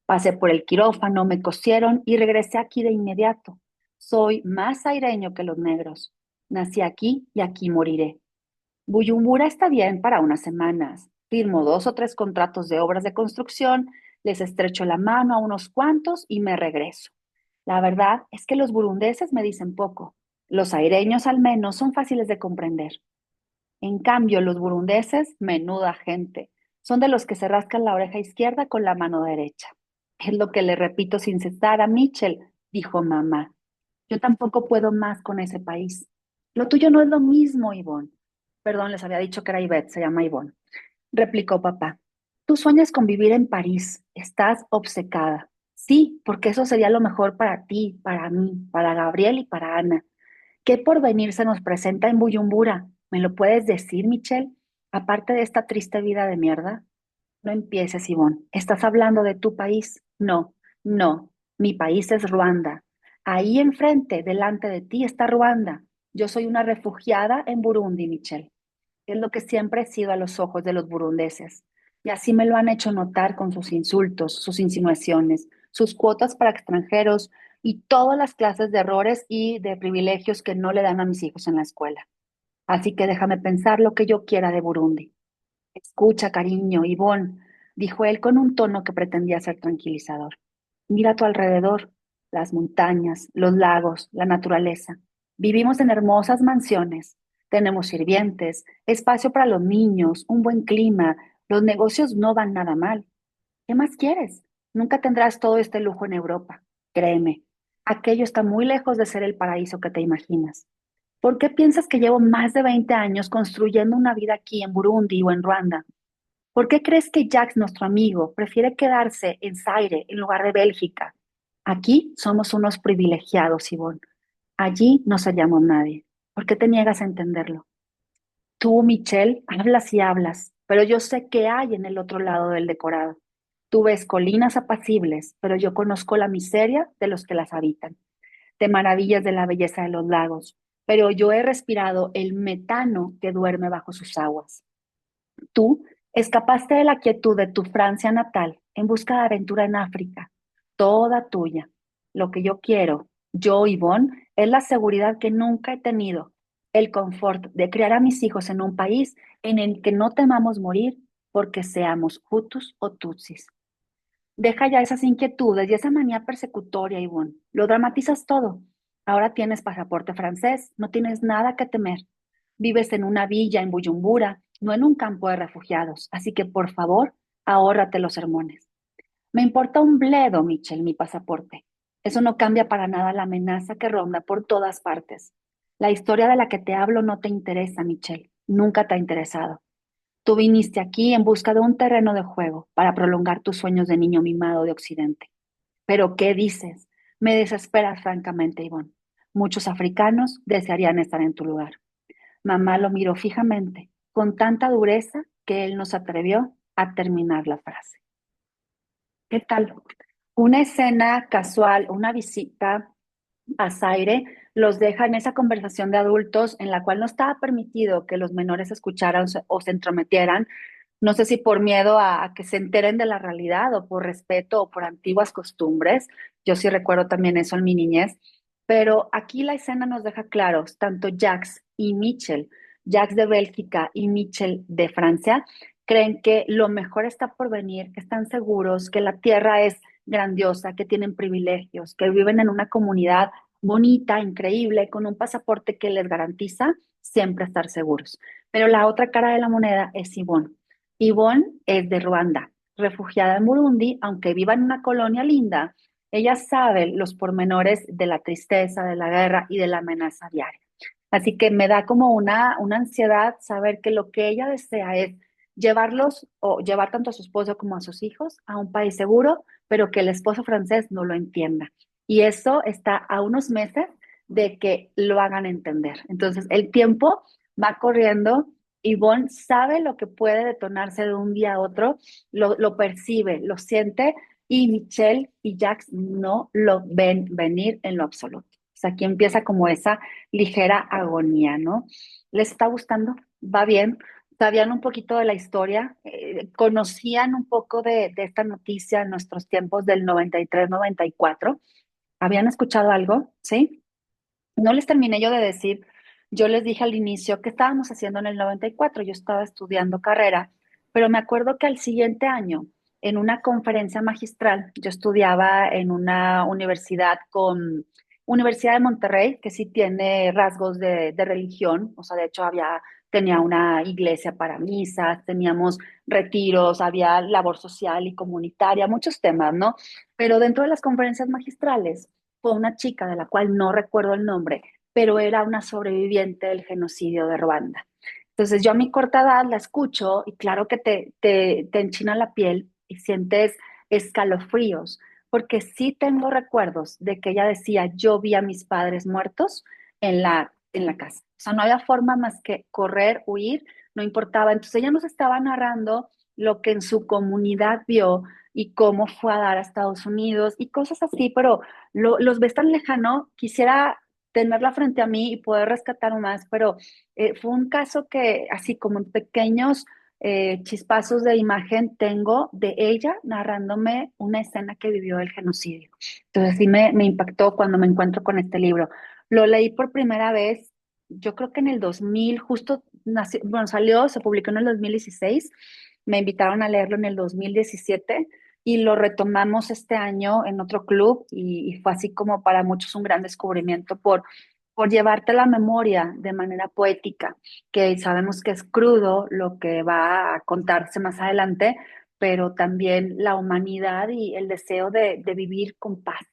Pasé por el quirófano, me cosieron y regresé aquí de inmediato. Soy más aireño que los negros. Nací aquí y aquí moriré. Buyumbura está bien para unas semanas. Firmo 2 o 3 contratos de obras de construcción, les estrecho la mano a unos cuantos y me regreso. La verdad es que los burundeses me dicen poco. Los aireños al menos son fáciles de comprender. En cambio, los burundeses, menuda gente, son de los que se rascan la oreja izquierda con la mano derecha. Es lo que le repito sin cesar a Mitchell, dijo mamá. Yo tampoco puedo más con ese país. Lo tuyo no es lo mismo, Ivonne. Perdón, les había dicho que era Ivette, se llama Ivonne. Replicó papá. Tú sueñas con vivir en París, estás obcecada. Sí, porque eso sería lo mejor para ti, para mí, para Gabriel y para Ana. ¿Qué porvenir se nos presenta en Buyumbura? ¿Me lo puedes decir, Michelle? Aparte de esta triste vida de mierda. No empieces, Ivonne. ¿Estás hablando de tu país? No, no. Mi país es Ruanda. Ahí enfrente, delante de ti, está Ruanda. Yo soy una refugiada en Burundi, Michelle. Es lo que siempre he sido a los ojos de los burundeses. Y así me lo han hecho notar con sus insultos, sus insinuaciones, sus cuotas para extranjeros y todas las clases de errores y de privilegios que no le dan a mis hijos en la escuela. Así que déjame pensar lo que yo quiera de Burundi. Escucha, cariño, Ivonne, dijo él con un tono que pretendía ser tranquilizador. Mira a tu alrededor, las montañas, los lagos, la naturaleza. Vivimos en hermosas mansiones, tenemos sirvientes, espacio para los niños, un buen clima, los negocios no van nada mal. ¿Qué más quieres? Nunca tendrás todo este lujo en Europa. Créeme, aquello está muy lejos de ser el paraíso que te imaginas. ¿Por qué piensas que llevo más de 20 años construyendo una vida aquí en Burundi o en Ruanda? ¿Por qué crees que Jax, nuestro amigo, prefiere quedarse en Zaire en lugar de Bélgica? Aquí somos unos privilegiados, Ivonne. Allí no seríamos nadie. ¿Por qué te niegas a entenderlo? Tú, Michelle, hablas y hablas, pero yo sé qué hay en el otro lado del decorado. Tú ves colinas apacibles, pero yo conozco la miseria de los que las habitan. Te maravillas de la belleza de los lagos, pero yo he respirado el metano que duerme bajo sus aguas. Tú escapaste de la quietud de tu Francia natal en busca de aventura en África, toda tuya. Lo que yo quiero, yo, Ivonne, es la seguridad que nunca he tenido, el confort de criar a mis hijos en un país en el que no temamos morir porque seamos Hutus o Tutsis. Deja ya esas inquietudes y esa manía persecutoria, Ivonne. Lo dramatizas todo. Ahora tienes pasaporte francés, no tienes nada que temer. Vives en una villa en Buyumbura, no en un campo de refugiados. Así que, por favor, ahórrate los sermones. Me importa un bledo, Michelle, mi pasaporte. Eso no cambia para nada la amenaza que ronda por todas partes. La historia de la que te hablo no te interesa, Michelle. Nunca te ha interesado. Tú viniste aquí en busca de un terreno de juego para prolongar tus sueños de niño mimado de Occidente. Pero, ¿qué dices? Me desesperas francamente, Ivonne. Muchos africanos desearían estar en tu lugar. Mamá lo miró fijamente, con tanta dureza que él no se atrevió a terminar la frase. ¿Qué tal? Una escena casual, una visita a Zaire, los deja en esa conversación de adultos en la cual no estaba permitido que los menores escucharan o se entrometieran. No sé si por miedo a que se enteren de la realidad o por respeto o por antiguas costumbres. Yo sí recuerdo también eso en mi niñez. Pero aquí la escena nos deja claros, tanto Jax y Mitchell, Jax de Bélgica y Mitchell de Francia, creen que lo mejor está por venir, que están seguros, que la tierra es grandiosa, que tienen privilegios, que viven en una comunidad bonita, increíble, con un pasaporte que les garantiza siempre estar seguros. Pero la otra cara de la moneda es Yvonne. Yvonne es de Ruanda, refugiada en Burundi, aunque viva en una colonia linda, ella sabe los pormenores de la tristeza, de la guerra y de la amenaza diaria. Así que me da como una ansiedad saber que lo que ella desea es llevarlos o llevar tanto a su esposo como a sus hijos a un país seguro, pero que el esposo francés no lo entienda. Y eso está a unos meses de que lo hagan entender. Entonces, el tiempo va corriendo. Yvonne sabe lo que puede detonarse de un día a otro, lo percibe, lo siente, y Michelle y Jax no lo ven venir en lo absoluto. O sea, aquí empieza como esa ligera agonía, ¿no? ¿Les está gustando? ¿Va bien? ¿Sabían un poquito de la historia? ¿Conocían un poco de esta noticia en nuestros tiempos del 93-94? ¿Habían escuchado algo? ¿Sí? No les terminé yo de decir, yo les dije al inicio que estábamos haciendo en el 94. Yo estaba estudiando carrera, pero me acuerdo que al siguiente año, en una conferencia magistral, yo estudiaba en una universidad Universidad de Monterrey, que sí tiene rasgos de religión, o sea, de hecho tenía una iglesia para misas, teníamos retiros, había labor social y comunitaria, muchos temas, ¿no? Pero dentro de las conferencias magistrales, fue una chica de la cual no recuerdo el nombre, pero era una sobreviviente del genocidio de Ruanda. Entonces yo a mi corta edad la escucho y claro que te enchina la piel y sientes escalofríos, porque sí tengo recuerdos de que ella decía, yo vi a mis padres muertos en la casa. O sea, no había forma más que correr, huir, no importaba. Entonces ella nos estaba narrando lo que en su comunidad vio y cómo fue a dar a Estados Unidos y cosas así, pero los ves tan lejano, quisiera tenerla frente a mí y poder rescatar más, pero fue un caso que así como en pequeños chispazos de imagen tengo de ella narrándome una escena que vivió el genocidio. Entonces sí me impactó cuando me encuentro con este libro. Lo leí por primera vez, yo creo que en el 2000, justo bueno, salió, se publicó en el 2016, me invitaron a leerlo en el 2017 y lo retomamos este año en otro club y fue así como para muchos un gran descubrimiento por llevarte la memoria de manera poética, que sabemos que es crudo lo que va a contarse más adelante, pero también la humanidad y el deseo de vivir con paz,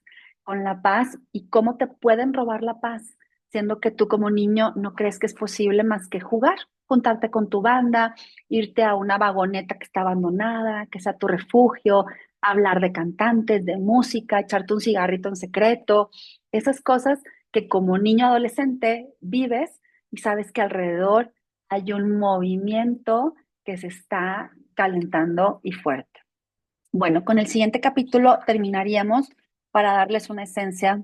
con la paz y cómo te pueden robar la paz, siendo que tú como niño no crees que es posible más que jugar, juntarte con tu banda, irte a una vagoneta que está abandonada, que sea tu refugio, hablar de cantantes, de música, echarte un cigarrito en secreto, esas cosas que como niño adolescente vives y sabes que alrededor hay un movimiento que se está calentando y fuerte. Bueno, con el siguiente capítulo terminaríamos para darles una esencia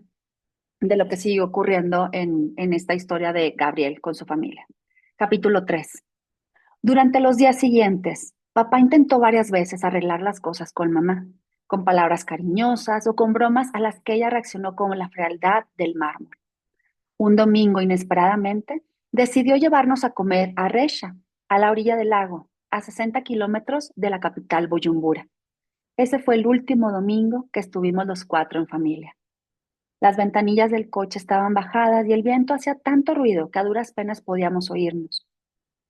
de lo que sigue ocurriendo en esta historia de Gabriel con su familia. Capítulo 3. Durante los días siguientes, papá intentó varias veces arreglar las cosas con mamá, con palabras cariñosas o con bromas a las que ella reaccionó con la frialdad del mármol. Un domingo, inesperadamente, decidió llevarnos a comer a Resha, a la orilla del lago, a 60 kilómetros de la capital Buyumbura. Ese fue el último domingo que estuvimos los cuatro en familia. Las ventanillas del coche estaban bajadas y el viento hacía tanto ruido que a duras penas podíamos oírnos.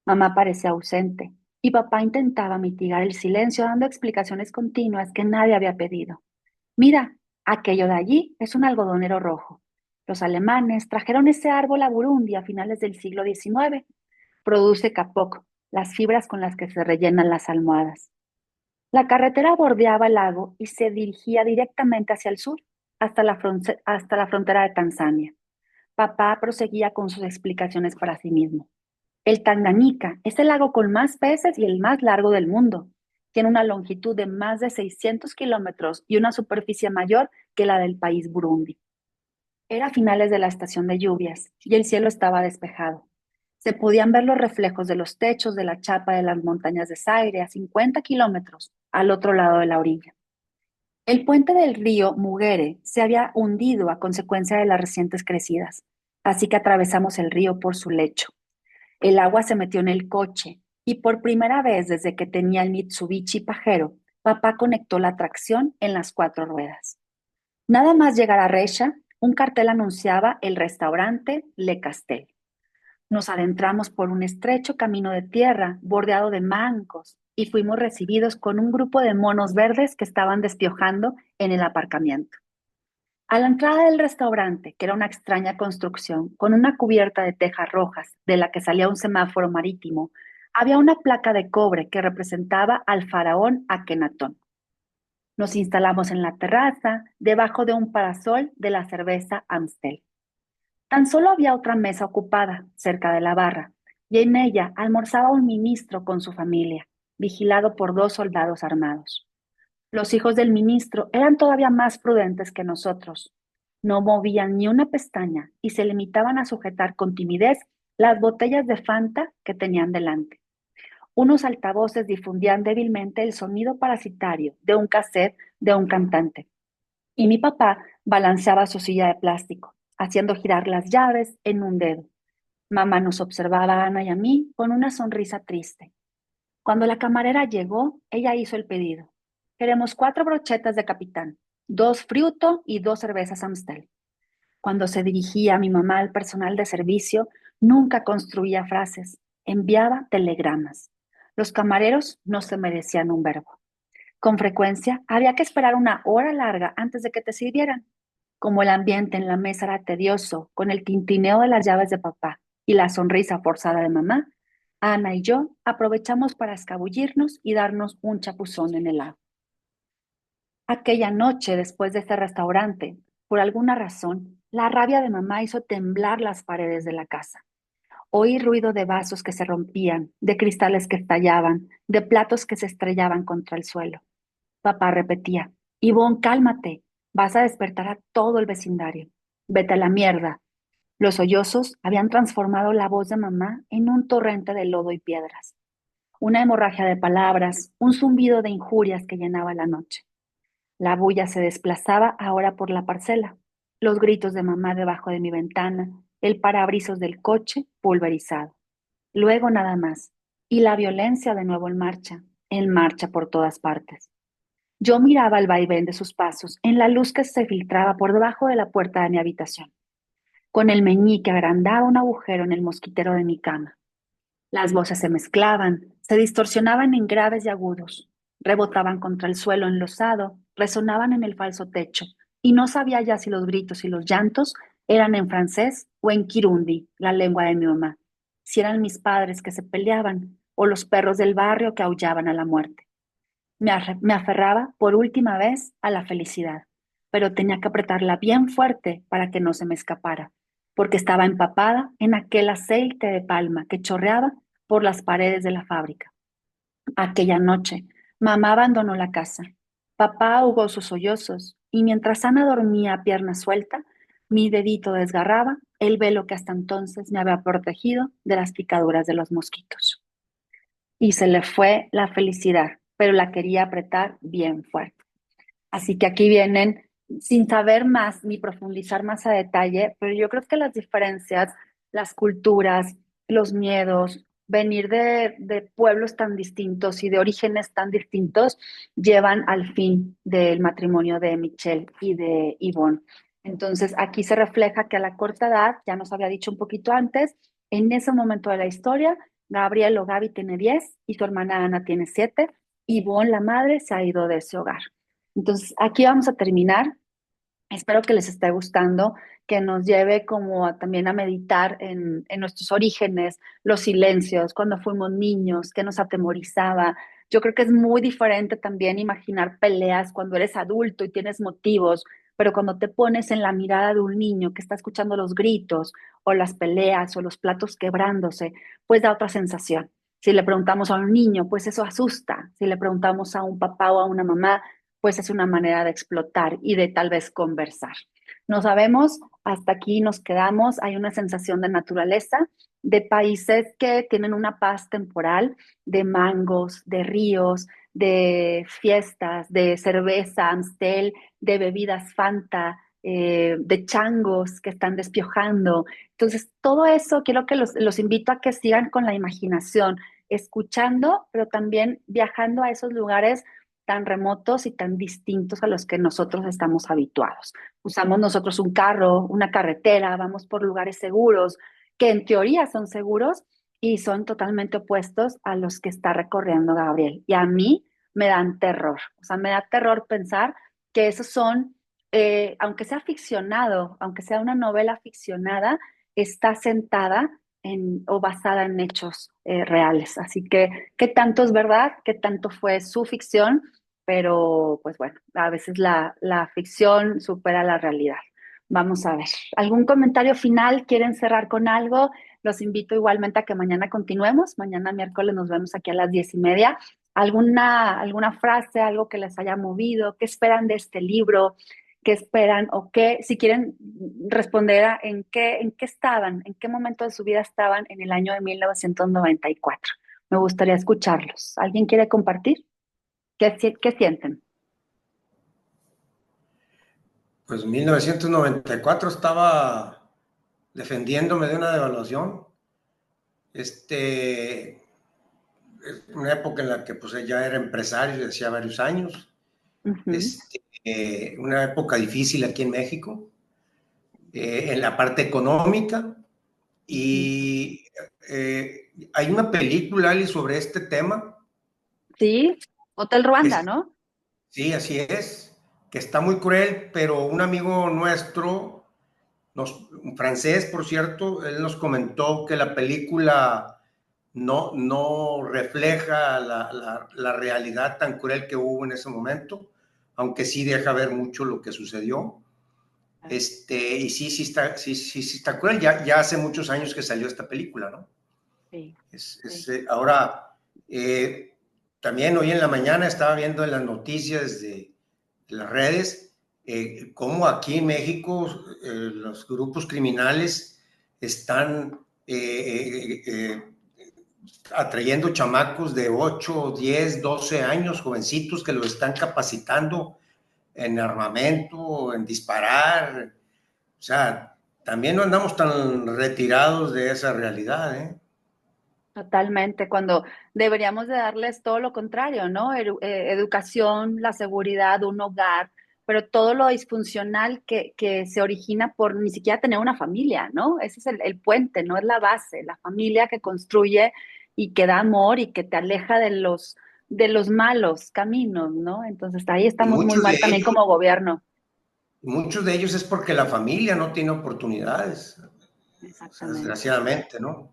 Mamá parecía ausente y papá intentaba mitigar el silencio dando explicaciones continuas que nadie había pedido. Mira, aquello de allí es un algodonero rojo. Los alemanes trajeron ese árbol a Burundi a finales del siglo XIX. Produce kapok, las fibras con las que se rellenan las almohadas. La carretera bordeaba el lago y se dirigía directamente hacia el sur, hasta la frontera de Tanzania. Papá proseguía con sus explicaciones para sí mismo. El Tanganica es el lago con más peces y el más largo del mundo. Tiene una longitud de más de 600 kilómetros y una superficie mayor que la del país Burundi. Era finales de la estación de lluvias y el cielo estaba despejado. Se podían ver los reflejos de los techos de la chapa de las montañas de Zaire a 50 kilómetros al otro lado de la orilla. El puente del río Mugere se había hundido a consecuencia de las recientes crecidas, así que atravesamos el río por su lecho. El agua se metió en el coche y por primera vez desde que tenía el Mitsubishi Pajero, papá conectó la tracción en las cuatro ruedas. Nada más llegar a Resha, un cartel anunciaba el restaurante Le Castel. Nos adentramos por un estrecho camino de tierra bordeado de mangos y fuimos recibidos con un grupo de monos verdes que estaban despiojando en el aparcamiento. A la entrada del restaurante, que era una extraña construcción con una cubierta de tejas rojas de la que salía un semáforo marítimo, había una placa de cobre que representaba al faraón Akenatón. Nos instalamos en la terraza, debajo de un parasol de la cerveza Amstel. Tan solo había otra mesa ocupada, cerca de la barra, y en ella almorzaba un ministro con su familia, vigilado por dos soldados armados. Los hijos del ministro eran todavía más prudentes que nosotros. No movían ni una pestaña y se limitaban a sujetar con timidez las botellas de Fanta que tenían delante. Unos altavoces difundían débilmente el sonido parasitario de un cassette de un cantante. Y mi papá balanceaba su silla de plástico, haciendo girar las llaves en un dedo. Mamá nos observaba a Ana y a mí con una sonrisa triste. Cuando la camarera llegó, ella hizo el pedido. Queremos 4 brochetas de capitán, 2 friuto y 2 cervezas Amstel. Cuando se dirigía a mi mamá al personal de servicio, nunca construía frases, enviaba telegramas. Los camareros no se merecían un verbo. Con frecuencia había que esperar una hora larga antes de que te sirvieran. Como el ambiente en la mesa era tedioso, con el tintineo de las llaves de papá y la sonrisa forzada de mamá, Ana y yo aprovechamos para escabullirnos y darnos un chapuzón en el lago. Aquella noche, después de este restaurante, por alguna razón, la rabia de mamá hizo temblar las paredes de la casa. Oí ruido de vasos que se rompían, de cristales que estallaban, de platos que se estrellaban contra el suelo. Papá repetía, Ivonne, cálmate, vas a despertar a todo el vecindario. Vete a la mierda. Los sollozos habían transformado la voz de mamá en un torrente de lodo y piedras. Una hemorragia de palabras, un zumbido de injurias que llenaba la noche. La bulla se desplazaba ahora por la parcela, los gritos de mamá debajo de mi ventana, el parabrisas del coche pulverizado. Luego nada más, y la violencia de nuevo en marcha por todas partes. Yo miraba el vaivén de sus pasos en la luz que se filtraba por debajo de la puerta de mi habitación. Con el meñique agrandaba un agujero en el mosquitero de mi cama. Las voces se mezclaban, se distorsionaban en graves y agudos, rebotaban contra el suelo enlosado, resonaban en el falso techo, y no sabía ya si los gritos y los llantos eran en francés o en kirundi, la lengua de mi mamá, si eran mis padres que se peleaban o los perros del barrio que aullaban a la muerte. Me aferraba por última vez a la felicidad, pero tenía que apretarla bien fuerte para que no se me escapara, porque estaba empapada en aquel aceite de palma que chorreaba por las paredes de la fábrica. Aquella noche, mamá abandonó la casa. Papá ahogó sus sollozos y mientras Ana dormía a pierna suelta, mi dedito desgarraba el velo que hasta entonces me había protegido de las picaduras de los mosquitos. Y se le fue la felicidad, pero la quería apretar bien fuerte. Así que aquí vienen, sin saber más ni profundizar más a detalle, pero yo creo que las diferencias, las culturas, los miedos, venir de pueblos tan distintos y de orígenes tan distintos, llevan al fin del matrimonio de Michelle y de Yvonne. Entonces, aquí se refleja que a la corta edad, ya nos había dicho un poquito antes, en ese momento de la historia, Gabriel o Gaby tiene 10 y su hermana Ana tiene 7. Yvonne, la madre, se ha ido de ese hogar. Entonces, aquí vamos a terminar. Espero que les esté gustando, que nos lleve como también a meditar en nuestros orígenes, los silencios, cuando fuimos niños, qué nos atemorizaba. Yo creo que es muy diferente también imaginar peleas cuando eres adulto y tienes motivos, pero cuando te pones en la mirada de un niño que está escuchando los gritos o las peleas o los platos quebrándose, pues da otra sensación. Si le preguntamos a un niño, pues eso asusta. Si le preguntamos a un papá o a una mamá, pues es una manera de explotar y de tal vez conversar. No sabemos, hasta aquí nos quedamos, hay una sensación de naturaleza, de países que tienen una paz temporal, de mangos, de ríos, de fiestas, de cerveza, Amstel, de bebidas Fanta, de changos que están despiojando. Entonces, todo eso quiero que los invito a que sigan con la imaginación, escuchando, pero también viajando a esos lugares tan remotos y tan distintos a los que nosotros estamos habituados. Usamos nosotros un carro, una carretera, vamos por lugares seguros, que en teoría son seguros y son totalmente opuestos a los que está recorriendo Gabriel. Y a mí me dan terror, o sea, me da terror pensar que esos son, aunque sea ficcionado, aunque sea una novela ficcionada, está sentada o basada en hechos reales. Así que, ¿qué tanto es verdad? ¿Qué tanto fue su ficción? Pero, pues bueno, a veces la ficción supera la realidad. Vamos a ver. ¿Algún comentario final? ¿Quieren cerrar con algo? Los invito igualmente a que mañana continuemos. Mañana miércoles nos vemos aquí a las 10:30. ¿Alguna frase, algo que les haya movido? ¿Qué esperan de este libro? ¿Qué esperan o qué, si quieren responder a en qué estaban, en qué momento de su vida estaban en el año de 1994? Me gustaría escucharlos. ¿Alguien quiere compartir? ¿Qué sienten? Pues 1994 estaba defendiéndome de una devaluación. Una época en la que pues ya era empresario desde hacía varios años. Ujú. Una época difícil aquí en México, en la parte económica. Ujú. Y hay una película, Ali, sobre este tema. Sí, Hotel Ruanda, Que, ¿no? sí, así es, que está muy cruel, pero un amigo nuestro, un francés, por cierto, él nos comentó que la película no refleja la realidad tan cruel que hubo en ese momento, aunque sí deja ver mucho lo que sucedió. Y sí está cruel. Ya hace muchos años que salió esta película, ¿no? Sí, sí. Ahora, también hoy en la mañana estaba viendo en las noticias de las redes cómo aquí en México los grupos criminales están atrayendo chamacos de 8, 10, 12 años, jovencitos que los están capacitando en armamento, en disparar. O sea, también no andamos tan retirados de esa realidad, ¿eh? Totalmente, cuando deberíamos de darles todo lo contrario, ¿no? Educación, la seguridad, un hogar, pero todo lo disfuncional que se origina por ni siquiera tener una familia, ¿no? Ese es el puente, no es la base, la familia que construye y que da amor y que te aleja de los malos caminos, ¿no? Entonces ahí Y estamos muy mal también como gobierno. muchos de ellos es porque la familia no tiene oportunidades, o sea, Exactamente. desgraciadamente, ¿no?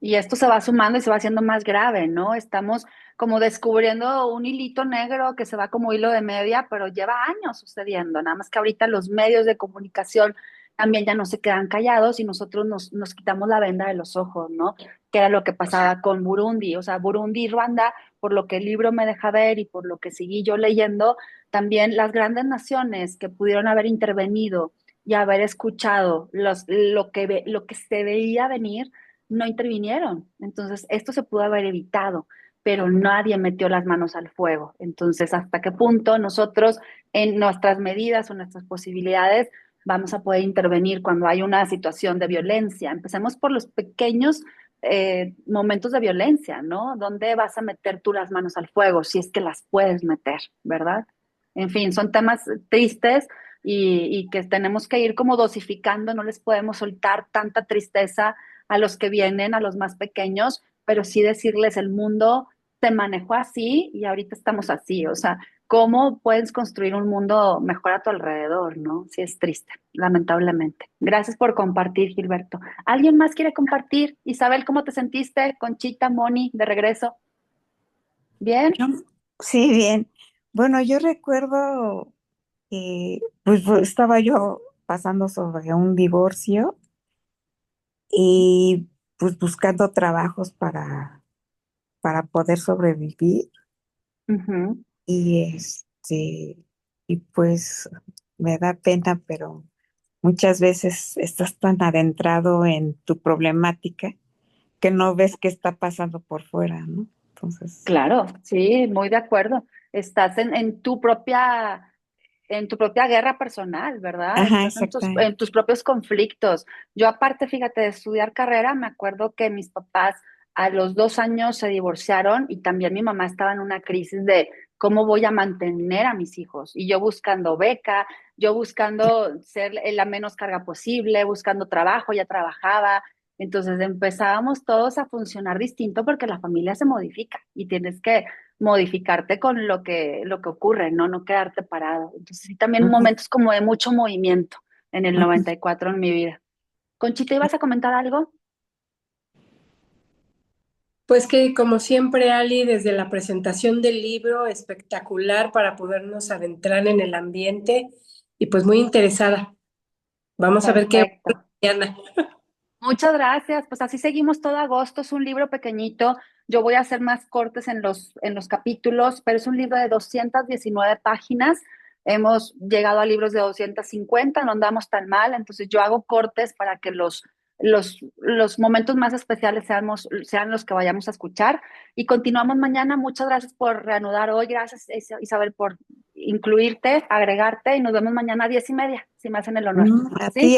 Y esto se va sumando y se va haciendo más grave, ¿no? Estamos como descubriendo un hilito negro que se va como hilo de media, pero lleva años sucediendo. Nada más que ahorita los medios de comunicación también ya no se quedan callados y nosotros nos quitamos la venda de los ojos, ¿no? Que era lo que Así, pasaba con Burundi. O sea, Burundi y Ruanda, por lo que el libro me deja ver y por lo que seguí yo leyendo, también las grandes naciones que pudieron haber intervenido y haber escuchado lo que se veía venir no intervinieron. Entonces, esto se pudo haber evitado, pero nadie metió las manos al fuego. Entonces, ¿hasta qué punto nosotros, en nuestras medidas o nuestras posibilidades, vamos a poder intervenir cuando hay una situación de violencia? Empecemos por los pequeños momentos de violencia, ¿no? ¿Dónde vas a meter tú las manos al fuego? Si es que las puedes meter, ¿verdad? En fin, son temas tristes y que tenemos que ir como dosificando, no les podemos soltar tanta tristeza a los que vienen, a los más pequeños, pero sí decirles el mundo se manejó así y ahorita estamos así. O sea, ¿cómo puedes construir un mundo mejor a tu alrededor, no? Sí es triste, lamentablemente. Gracias por compartir, Gilberto. ¿Alguien más quiere compartir? Isabel, ¿cómo te sentiste? Conchita, Moni, de regreso. ¿Bien? Yo- Sí, bien. Bueno, yo recuerdo que estaba yo pasando sobre un divorcio y pues buscando trabajos para poder sobrevivir Ujú. y y pues me da pena, pero muchas veces estás tan adentrado en tu problemática que no ves qué está pasando por fuera, ¿no? Entonces, Claro, sí, muy de acuerdo. Estás en tu propia guerra personal, ¿verdad? ajá, Estás exactamente. en tus propios conflictos. Yo aparte, fíjate, de estudiar carrera, me acuerdo que mis papás a los 2 años se divorciaron y también mi mamá estaba en una crisis de cómo voy a mantener a mis hijos. Y yo buscando beca, yo buscando ser la menos carga posible, buscando trabajo, ya trabajaba. Entonces empezábamos todos a funcionar distinto porque la familia se modifica y tienes que modificarte con lo que ocurre, ¿no? No quedarte parado. Entonces, sí, también Ujú, momentos como de mucho movimiento en el ujú. 94 en mi vida. Conchita, ¿ibas a comentar algo? Pues que como siempre, Ali, desde la presentación del libro, espectacular para podernos adentrar en el ambiente y pues muy interesada. Vamos a ver qué ocurre Perfecto. mañana. Muchas gracias. Pues así seguimos todo agosto. Es un libro pequeñito. Yo voy a hacer más cortes en los capítulos, pero es un libro de 219 páginas. Hemos llegado a libros de 250, no andamos tan mal. Entonces yo hago cortes para que los momentos más especiales sean los que vayamos a escuchar. Y continuamos mañana. Muchas gracias por reanudar hoy. Gracias, Isabel, por incluirte, agregarte. Y nos vemos mañana a 10:30, si me hacen el honor. A ti, ¿Sí?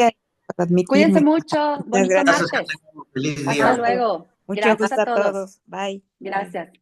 por Cuídense admitirme. mucho. Muchas Bonito gracias. Gracias, que martes. tengan un feliz Hasta día. Igual, luego. mucho Gracias gusto a a todos. todos. Bye. Gracias.